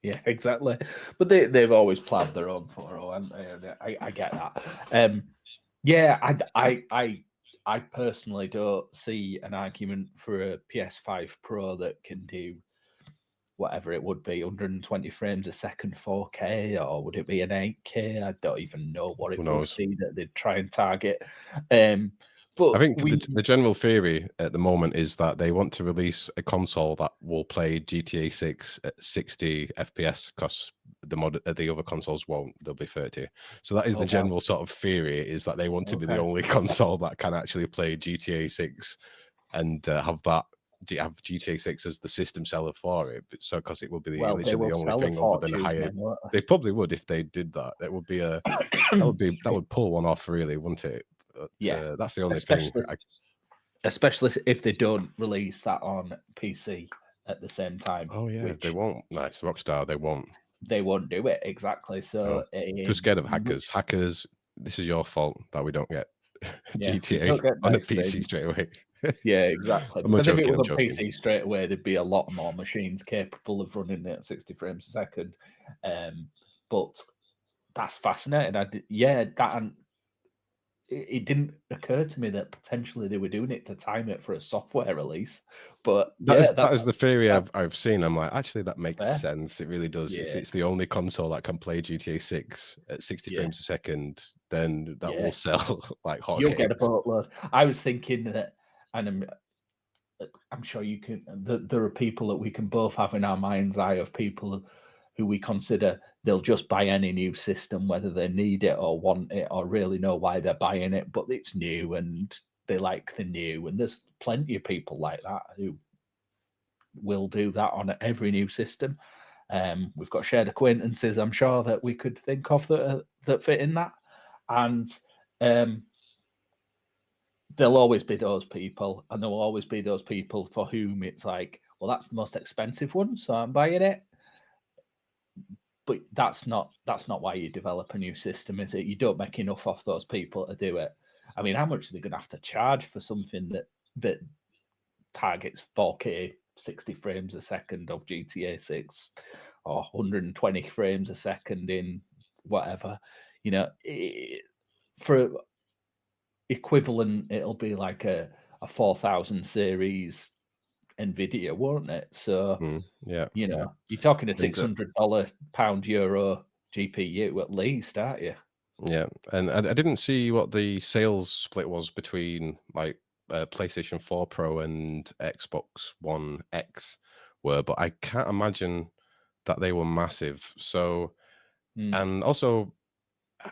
Yeah, exactly. But they've always planned their own photo, and I get that. Yeah, I personally don't see an argument for a PS5 Pro that can do whatever it would be, 120 frames a second 4K, or would it be an 8K? I don't even know what Who it would knows? be that they'd try and target. I But think we the general theory at the moment is that they want to release a console that will play GTA 6 at 60 FPS because the other consoles won't. They'll be 30. So that is the oh wow, general sort of theory, is that they want to be the okay. only console that can actually play GTA 6 and have GTA 6 as the system seller for it. But so because it will be Well, they literally will the only sell a thing other than fortune higher. then, won't They probably would if they did that. That would be that they? would pull one off, really, wouldn't it? But Yeah, that's the only thing. especially especially if they don't release that on PC at the same time, Oh yeah, they which won't. Nice Rockstar, they won't. they won't do it exactly. No, So, too scared of which hackers. Hackers, this is your fault that we don't get yeah, you GTA don't get on the next PC thing. straight away. Yeah, exactly. I'm not Because if it joking. was I'm on joking. PC straight away, there'd be a lot more machines capable of running it at 60 frames a second. But that's fascinating. Yeah, that and it didn't occur to me that potentially they were doing it to time it for a software release. But yeah, That is the theory that's I've seen. I'm like, actually, that makes fair. sense. It really does. If Yeah, it's the only console that can play GTA 6 at 60 yeah, frames a second, then that will yeah. sell like You'll get a hotcakes. boatload. I was thinking that, and I'm sure you can. There are people that we can both have in our mind's eye of people who we consider they'll just buy any new system, whether they need it or want it or really know why they're buying it, but it's new and they like the new. And there's plenty of people like that who will do that on every new system. We've got shared acquaintances, I'm sure, that we could think of that fit in that, and um, there'll always be those people, and there'll always be those people for whom it's like, well, that's the most expensive one, so I'm buying it. But that's not why you develop a new system, is it? You don't make enough off those people to do it. I mean, how much are they going to have to charge for something that targets 4K 60 frames a second of GTA 6 or 120 frames a second in whatever? You know, for equivalent, it'll be like a 4000 series Nvidia, won't it? So, Yeah, yeah. you're talking a And $600 pound euro GPU at least, aren't you? yeah, and I didn't see what the sales split was between like PlayStation 4 Pro and Xbox One X were, but I can't imagine that they were massive. So, Mm, and also,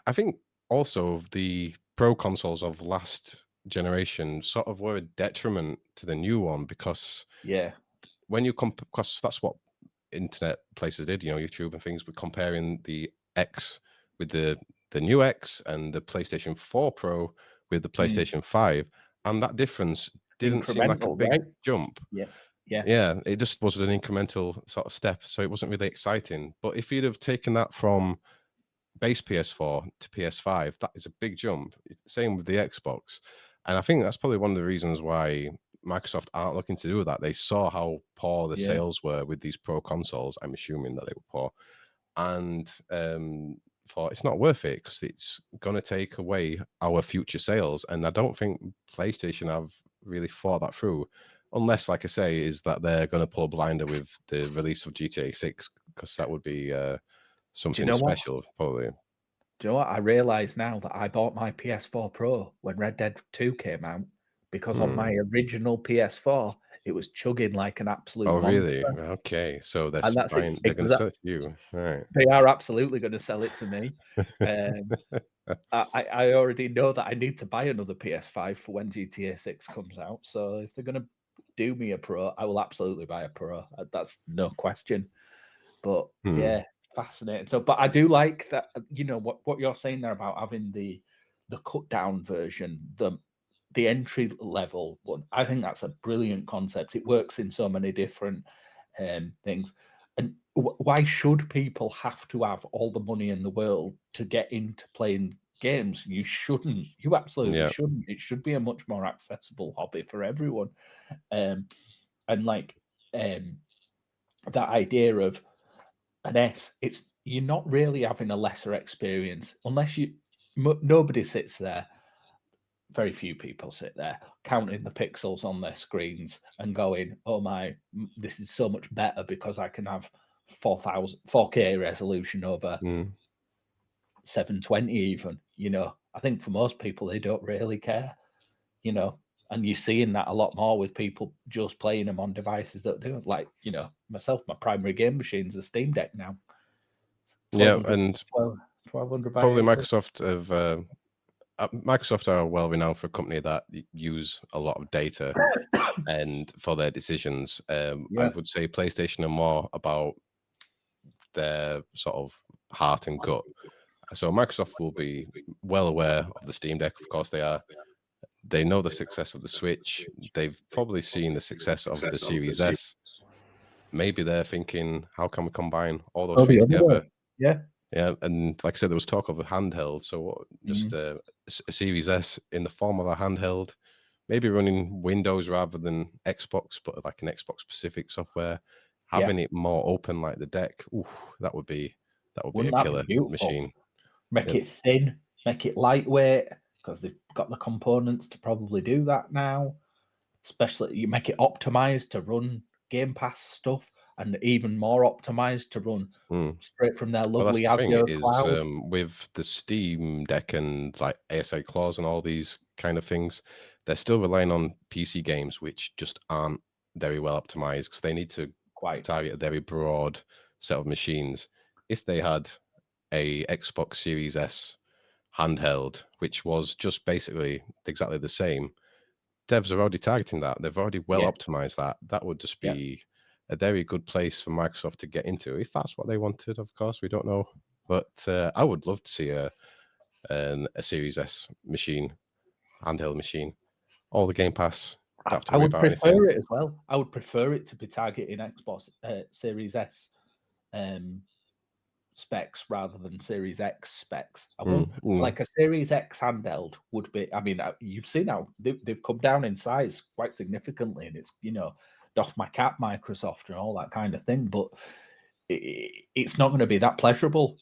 I think also the Pro consoles of last generation sort of were a detriment to the new one because yeah. when you because that's what internet places did, YouTube and things, were comparing the X with the new X and the PlayStation 4 Pro with the Mm. PlayStation 5, and that difference didn't seem like a Incremental, big right? jump. Yeah. Yeah. Yeah, it just was an incremental sort of step, so it wasn't really exciting. But if you'd have taken that from base PS4 to PS5, that is a big jump. Same with the Xbox. And I think that's probably one of the reasons why Microsoft aren't looking to do that. They saw how poor the Yeah. sales were with these pro consoles. I'm assuming that they were poor. And thought it's not worth it because it's going to take away our future sales. And I don't think PlayStation have really thought that through. Unless, like I say, is that they're going to pull a blinder with the release of GTA 6, because that would be Do you something know what? special, probably. Do you know what? I realise now that I bought my PS4 Pro when Red Dead 2 came out because on Hmm. my original PS4, it was chugging like an absolute Oh, really? monster. Okay. So And that's it. they're gonna sell it to you. Right. They are absolutely gonna sell it to me. Um, I already know that I need to buy another PS5 for when GTA 6 comes out. So if they're gonna do me a Pro, I will absolutely buy a Pro. That's no question. But Hmm. yeah, fascinating. So, but I do like that. What you're saying there about having the cut down version, the entry level one. I think that's a brilliant concept. It works in so many different things. And why should people have to have all the money in the world to get into playing games? You shouldn't. You absolutely Yeah. shouldn't. It should be a much more accessible hobby for everyone. Um, and like um, that idea of an S, you're not really having a lesser experience unless nobody sits there very few people sit there counting the pixels on their screens and going, "Oh my, this is so much better because I can have 4K resolution over 720 even." I think for most people they don't really care. And you're seeing that a lot more with people just playing them on devices that do. Like, myself, my primary game machine's a Steam Deck now. Yeah, and 1200 by probably 800. Microsoft are well renowned for a company that use a lot of data and for their decisions. I would say PlayStation are more about their sort of heart and gut. So Microsoft will be well aware of the Steam Deck. Of course, they are. They know the success of the Switch. They've probably seen the success of the Series S. Maybe they're thinking, how can we combine all those things together? Yeah. Yeah, and like I said, there was talk of a handheld, so just a Series S in the form of a handheld, maybe running Windows rather than Xbox, but like an Xbox-specific software, having it more open like the deck. That would be a Wouldn't that be killer beautiful? machine. Make it thin, make it lightweight, because they've got the components to probably do that now. Especially you make it optimized to run Game Pass stuff, and even more optimized to run straight from their Well, that's lovely the thing Azure is cloud. with the Steam Deck and like ASA clause and all these kind of things, they're still relying on PC games, which just aren't very well optimized because they need to target a very broad set of machines. If they had a Xbox Series S handheld, which was just basically exactly the same, devs are already targeting that. They've already well optimized that. That would just be a very good place for Microsoft to get into. If that's what they wanted, of course, we don't know. But I would love to see a Series S machine, handheld machine. All the Game Pass. Don't have to I worry would about anything. prefer it as well. I would prefer it to be targeting Xbox Series S specs rather than Series X specs. I want like a Series X handheld would be. I mean, you've seen how they've come down in size quite significantly, and it's doff my cap Microsoft and all that kind of thing. But it's not going to be that pleasurable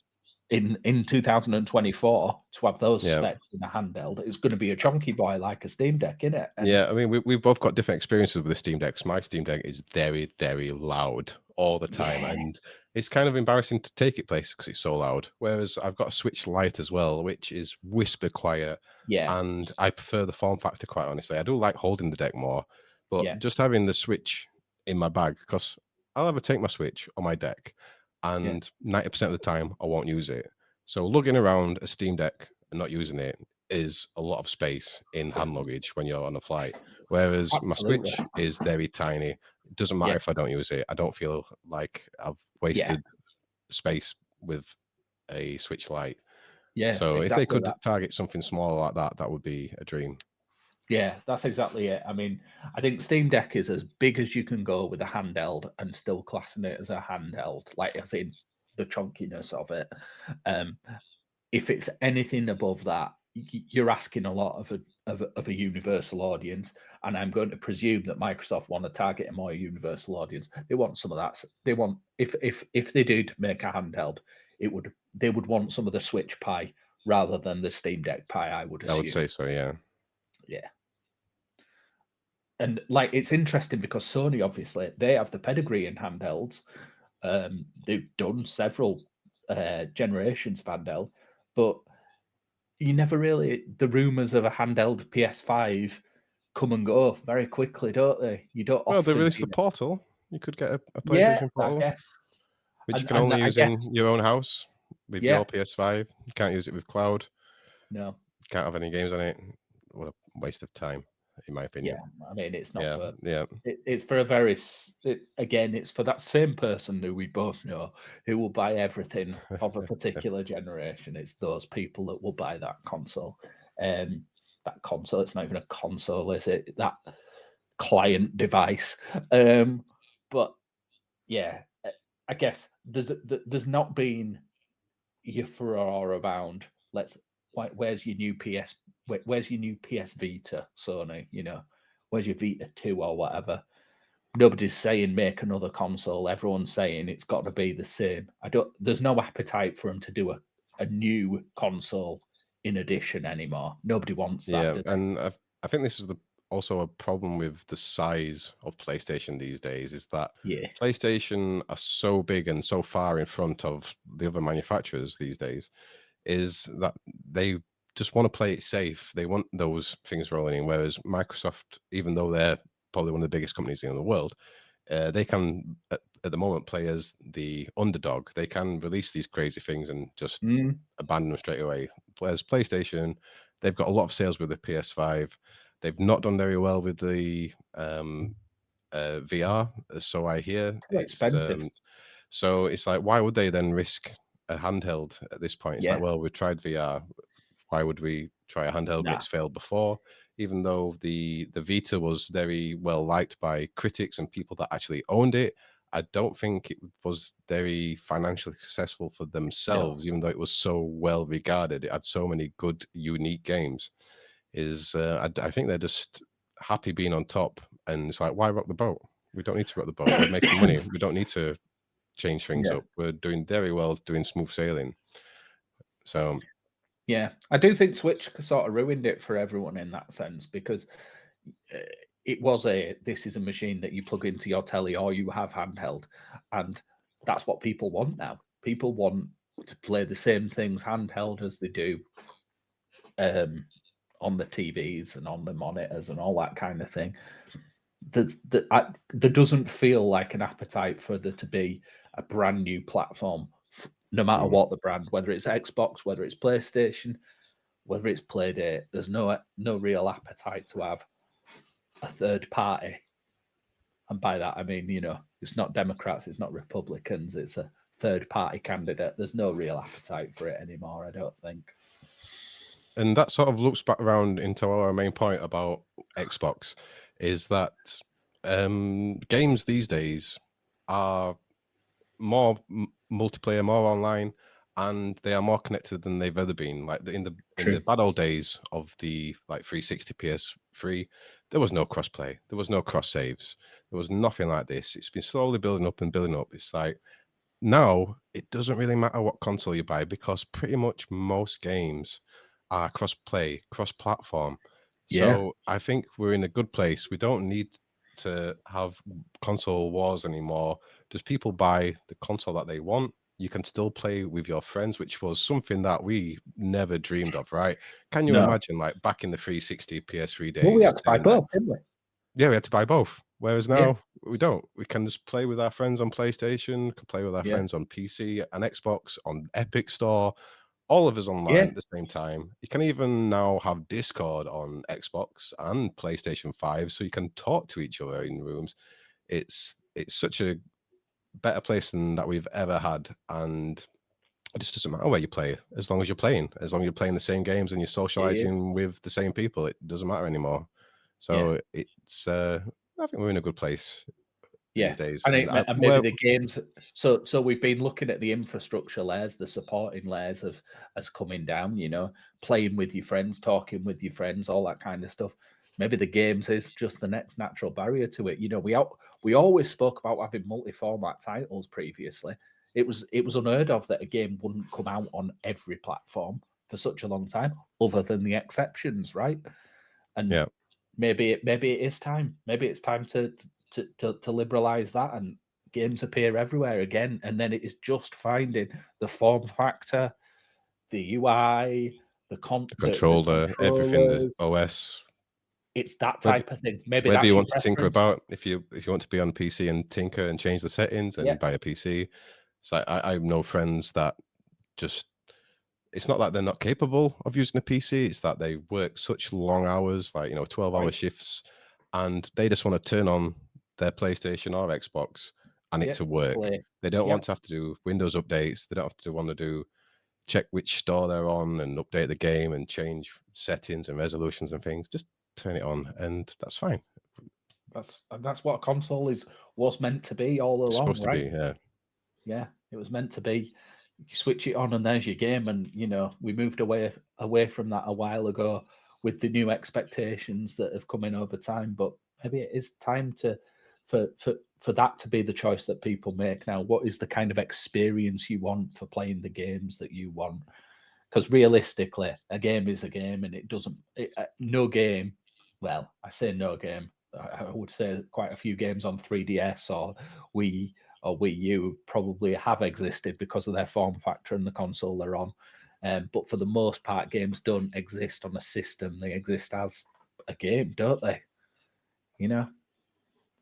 in 2024 to have those specs in a handheld. It's going to be a chunky boy like a Steam Deck, innit? Yeah, I mean, we've both got different experiences with the Steam Decks. My Steam Deck is very, very loud all the time, and it's kind of embarrassing to take it places because it's so loud. Whereas I've got a Switch Lite as well, which is whisper quiet, and I prefer the form factor, quite honestly. I do like holding the deck more, but just having the Switch in my bag, because I'll ever take my Switch on my deck, and 90% of the time I won't use it. So lugging around a Steam Deck and not using it is a lot of space in hand luggage when you're on a flight. Whereas my Switch is very tiny. It doesn't matter if I don't use it. I don't feel like I've wasted space with a Switch Lite. So if they could target something small like that, that would be a dream. Yeah, that's exactly it. I mean, I think Steam Deck is as big as you can go with a handheld and still classing it as a handheld, like as in the chunkiness of it. If it's anything above that, you're asking a lot of a universal audience, and I'm going to presume that Microsoft want to target a more universal audience. They want some of that. They want if they do make a handheld, they would want some of the Switch pie rather than the Steam Deck pie. I would assume. I would say so. Yeah. Yeah. And like it's interesting because Sony obviously they have the pedigree in handhelds. They've done several generations of handheld, but you never really the rumors of a handheld PS5 come and go very quickly, don't they? You don't Well, they often released see the them. Portal. You could get a Yeah, PlayStation I Portal, guess. which you can And only I use guess in your own house with your PS5. You can't use it with cloud. No. Can't have any games on it. What a waste of time, in my opinion. Yeah, I mean, it's not for yeah. It's for a very again, it's for that same person who we both know who will buy everything of a particular generation. It's those people that will buy that console. That console, it's not even a console, is it? That client device. But yeah, I guess there's not been your furore around where's your new where's your new PS Vita, Sony, where's your Vita 2 or whatever. Nobody's saying make another console. Everyone's saying it's got to be the same. There's no appetite for them to do a new console in addition anymore. Nobody wants that, Yeah, do they? and I think this is also a problem with the size of PlayStation these days, is that Yeah. PlayStation are so big and so far in front of the other manufacturers these days, is that they just want to play it safe. They want those things rolling in, whereas Microsoft, even though they're probably one of the biggest companies in the world, they can at the moment play as the underdog. They can release these crazy things and just Mm, abandon them straight away. Whereas PlayStation, they've got a lot of sales with the PS5. They've not done very well with the VR, so I hear. too expensive. So it's like, why would they then risk a handheld at this point? It's like, Yeah. well, we've tried VR. Why would we try a handheld when Nah. it's failed before? Even though the Vita was very well liked by critics and people that actually owned it, I don't think it was very financially successful for No. themselves, even though it was so well regarded. It had so many good, unique games. I think they're just happy being on top, and it's like, why rock the boat? We don't need to rock the boat. We're making money. We don't need to change things Yeah. up. We're doing very well, doing smooth sailing. So Yeah. I do think Switch sort of ruined it for everyone in that sense because uh, this is a machine that you plug into your telly or you have handheld, and that's what people want now. People want to play the same things handheld as they do um, on the TVs and on the monitors and all that kind of thing. There doesn't feel like an appetite for there to be a brand new platform, no matter mm. what the brand, whether it's Xbox, whether it's PlayStation, whether it's Playdate. There's no real appetite to have a third party, and by that I mean it's not Democrats, it's not Republicans, it's a third party candidate. There's no real appetite for it anymore, I don't think. And that sort of loops back around into our main point about Xbox, is that games these days are more multiplayer, more online, and they are more connected than they've ever been. Like in the True. bad old days of the like 360 PS3, there was no crossplay, there was no cross saves, there was nothing like this. It's been slowly building up and building up. It's like now it doesn't really matter what console you buy because pretty much most games are cross play, cross platform. Yeah. So I think we're in a good place. We don't need to have console wars anymore. Just people buy the console that they want. You can still play with your friends, which was something that we never dreamed of, right? Can you No. imagine, like back in the 360 PS3 Well, we days, had to buy saying like, both, didn't we? yeah, we had to buy both. Whereas Yeah. now we don't. We can just play with our friends on PlayStation, can play with our Yeah. friends on PC and Xbox, on Epic Store, all of us online Yeah. at the same time. You can even now have Discord on Xbox and PlayStation 5, so you can talk to each other in rooms. It's such a better place than that we've ever had. And it just doesn't matter where you play, as long as you're playing. As long as you're playing the same games and you're Yeah. socializing with the same people, it doesn't matter anymore. Yeah. So it's I think we're in a good place these Yeah, days. and And and maybe the games. So we've been looking at the infrastructure layers, the supporting layers of as coming down. Playing with your friends, talking with your friends, all that kind of stuff. Maybe the games is just the next natural barrier to it. We always spoke about having multi-format titles previously. It was unheard of that a game wouldn't come out on every platform for such a long time, other than the exceptions, right? And yeah, maybe it is time. Maybe it's time to liberalize that and games appear everywhere again. And then it is just finding the form factor, the UI, the the controller, everything, the controllers. OS, It's that whether type of thing. Maybe whether that's you your want to tinker preference. about, if you want to be on PC and tinker and change the settings, then Yeah, you buy a PC. It's like I know friends that just it's not that they're not capable of using a PC, it's that they work such long hours, like 12-hour right. shifts, and they just want to turn on their PlayStation or Xbox and it Yeah, to work. play. They don't Yeah, want to have to do Windows updates. They don't have to want to do check which store they're on and update the game and change settings and resolutions and things. Just turn it on and that's fine. that's what a console was meant to be all It's along, supposed to right? be, yeah. Yeah, it was meant to be. You switch it on and there's your game. And we moved away from that a while ago with the new expectations that have come in over time. But maybe it is time for that to be the choice that people make now. What is the kind of experience you want for playing the games that you want? because realistically, a game is a game, and it doesn't. No game. Well, I say no game. I would say quite a few games on 3DS or Wii U probably have existed because of their form factor and the console they're on. But for the most part, games don't exist on a system. They exist as a game, don't they? You know,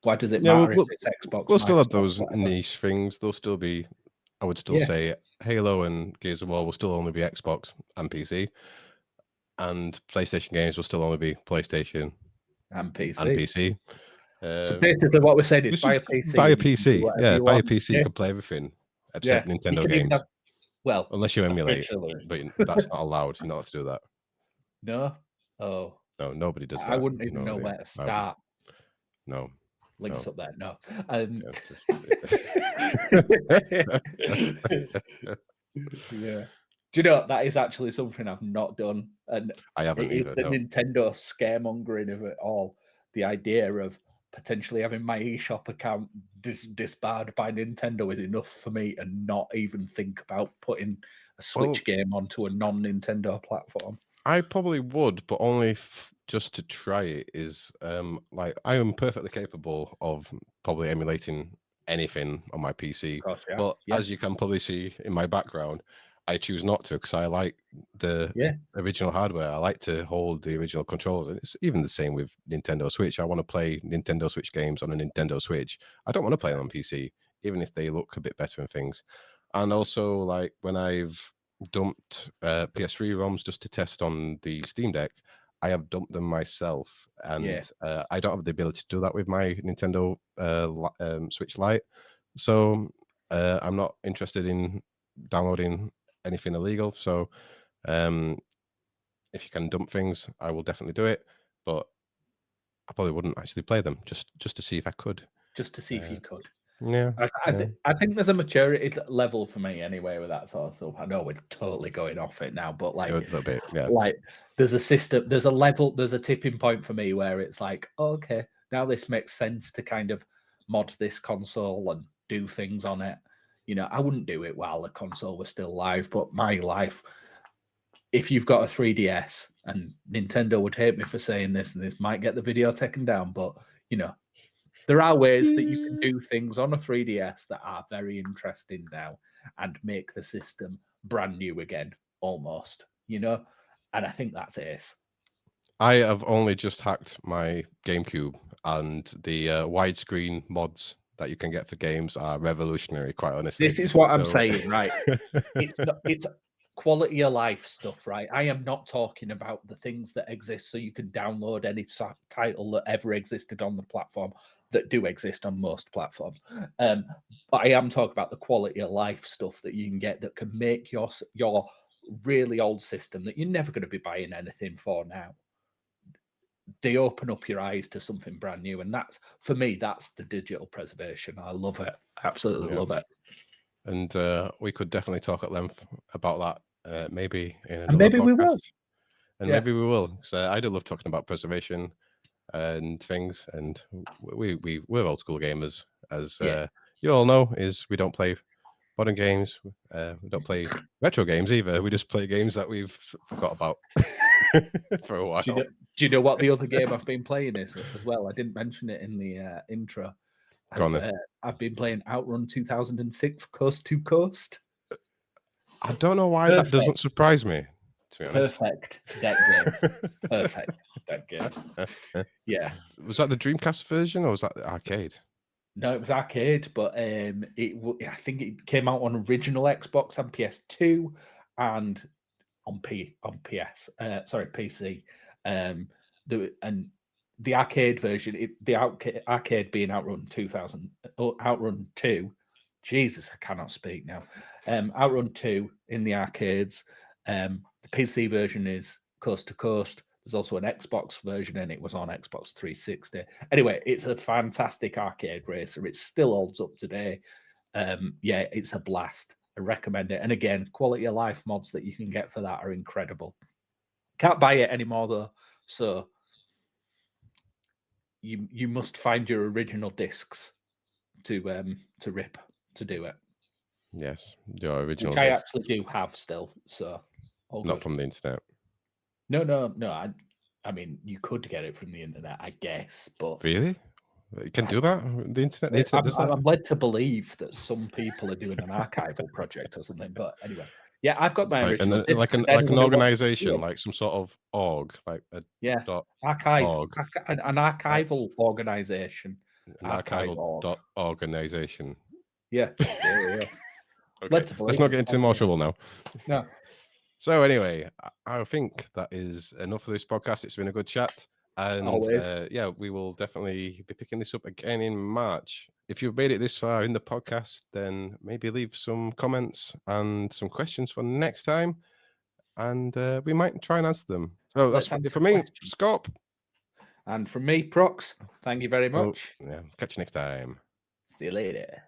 why does it Yeah, matter if it's Xbox, we'll still have Microsoft, those whatever? niche things. They'll still be. I would still Yeah. say Halo and Gears of War will still only be Xbox and PC, and PlayStation games will still only be PlayStation And PC. and PC. So basically, what we're saying is You buy should a PC. buy a And you can do PC. whatever Yeah, you buy a want. PC. You Yeah. can play everything Yeah. except You Nintendo can even games, have, well, unless you emulate. officially, But that's not allowed. You're not allowed to do that. no. Oh, No, nobody does I that. wouldn't even know Nobody. where to I would. start. No. Links No. up there. No. Yeah. Do you know that is actually something I've not done, and I haven't it is either. the No. Nintendo scaremongering of it all. The idea of potentially having my eShop account disbarred by Nintendo is enough for me to not even think about putting a Switch game onto a non-Nintendo platform. I probably would, but only just to try it. Is like I am perfectly capable of probably emulating anything on my PC. Of course, yeah. But Yeah. as you can probably see in my background, I choose not to because I like the Yeah. original hardware. I like to hold the original controller. It's even the same with Nintendo Switch. I want to play Nintendo Switch games on a Nintendo Switch. I don't want to play them on PC, even if they look a bit better and things. And also, like when I've dumped PS3 ROMs just to test on the Steam Deck, I have dumped them myself, and I don't have the ability to do that with my Nintendo Switch Lite. So I'm not interested in downloading anything illegal. So if you can dump things, I will definitely do it. But I probably wouldn't actually play them just to see if I could. Just to see if you could. Yeah. I think there's a maturity level for me anyway with that sort of stuff. I know we're totally going off it now, but like A little bit, yeah. Like there's a system, there's a level, there's a tipping point for me where it's like, oh, okay, now this makes sense to kind of mod this console and do things on it. You know, I wouldn't do it while the console was still live, but my life, if you've got a 3DS, and Nintendo would hate me for saying this, and this might get the video taken down, but you know, there are ways that you can do things on a 3DS that are very interesting now and make the system brand new again, almost, you know? And I think that's ace. I have only just hacked my GameCube, and the widescreen mods that you can get for games are revolutionary, quite honestly. This is what I'm saying, right? It's quality of life stuff, right? I am not talking about the things that exist so you can download any title that ever existed on the platform that do exist on most platforms. But I am talking about the quality of life stuff that you can get that can make your really old system that you're never going to be buying anything for now. They open up your eyes to something brand new, and that's, for me, that's the digital preservation. I love it. Absolutely love it. And we could definitely talk at length about that, maybe in another maybe podcast. we will. And maybe we will, because I do love talking about preservation and things. And we're old school gamers, as you all know. Is we don't play modern games. We don't play retro games either. We just play games that we've forgot about for a while. Do you know what the other game I've been playing is as well? I didn't mention it in the intro. I've been playing Outrun 2006 Coast to Coast. I don't know why that doesn't surprise me, to be honest. Perfect deck game. Perfect deck game. Yeah. Was that the Dreamcast version or was that the arcade? No, it was arcade, but I think it came out on original Xbox and PS2 and on PC. The arcade version, the arcade being Outrun 2000, Outrun 2. Jesus, I cannot speak now. Outrun 2 in the arcades. The PC version is Coast to Coast. There's also an Xbox version, and it was on Xbox 360. Anyway, it's a fantastic arcade racer. It still holds up today. It's a blast. I recommend it. And again, quality of life mods that you can get for that are incredible. Can't buy it anymore though, so you must find your original discs to rip to do it. Yes, your original. Which I actually do have still. So All Not good. from the internet. No. I mean, you could get it from the internet, I guess, but Really? You can do that? The internet does that? I'm led to believe that some people are doing an archival project or something. But anyway, yeah, I've got my Like original discs. And like an anyone who wants to see organization, them, like some sort of org, like a yeah, dot archive, org, an uh, archival organization, an archive archival org. dot organization. Yeah. Okay, Led to let's believe not it. get into more trouble now. No, So anyway, I think that is enough for this podcast. It's been a good chat, and always. yeah, we will definitely be picking this up again in March. If you've made it this far in the podcast, then maybe leave some comments and some questions for next time, and we might try and answer them. So that's Let's answer for me, questions. scOp. And from me, Prox, thank you very Oh, much. yeah, catch you next time. See you later.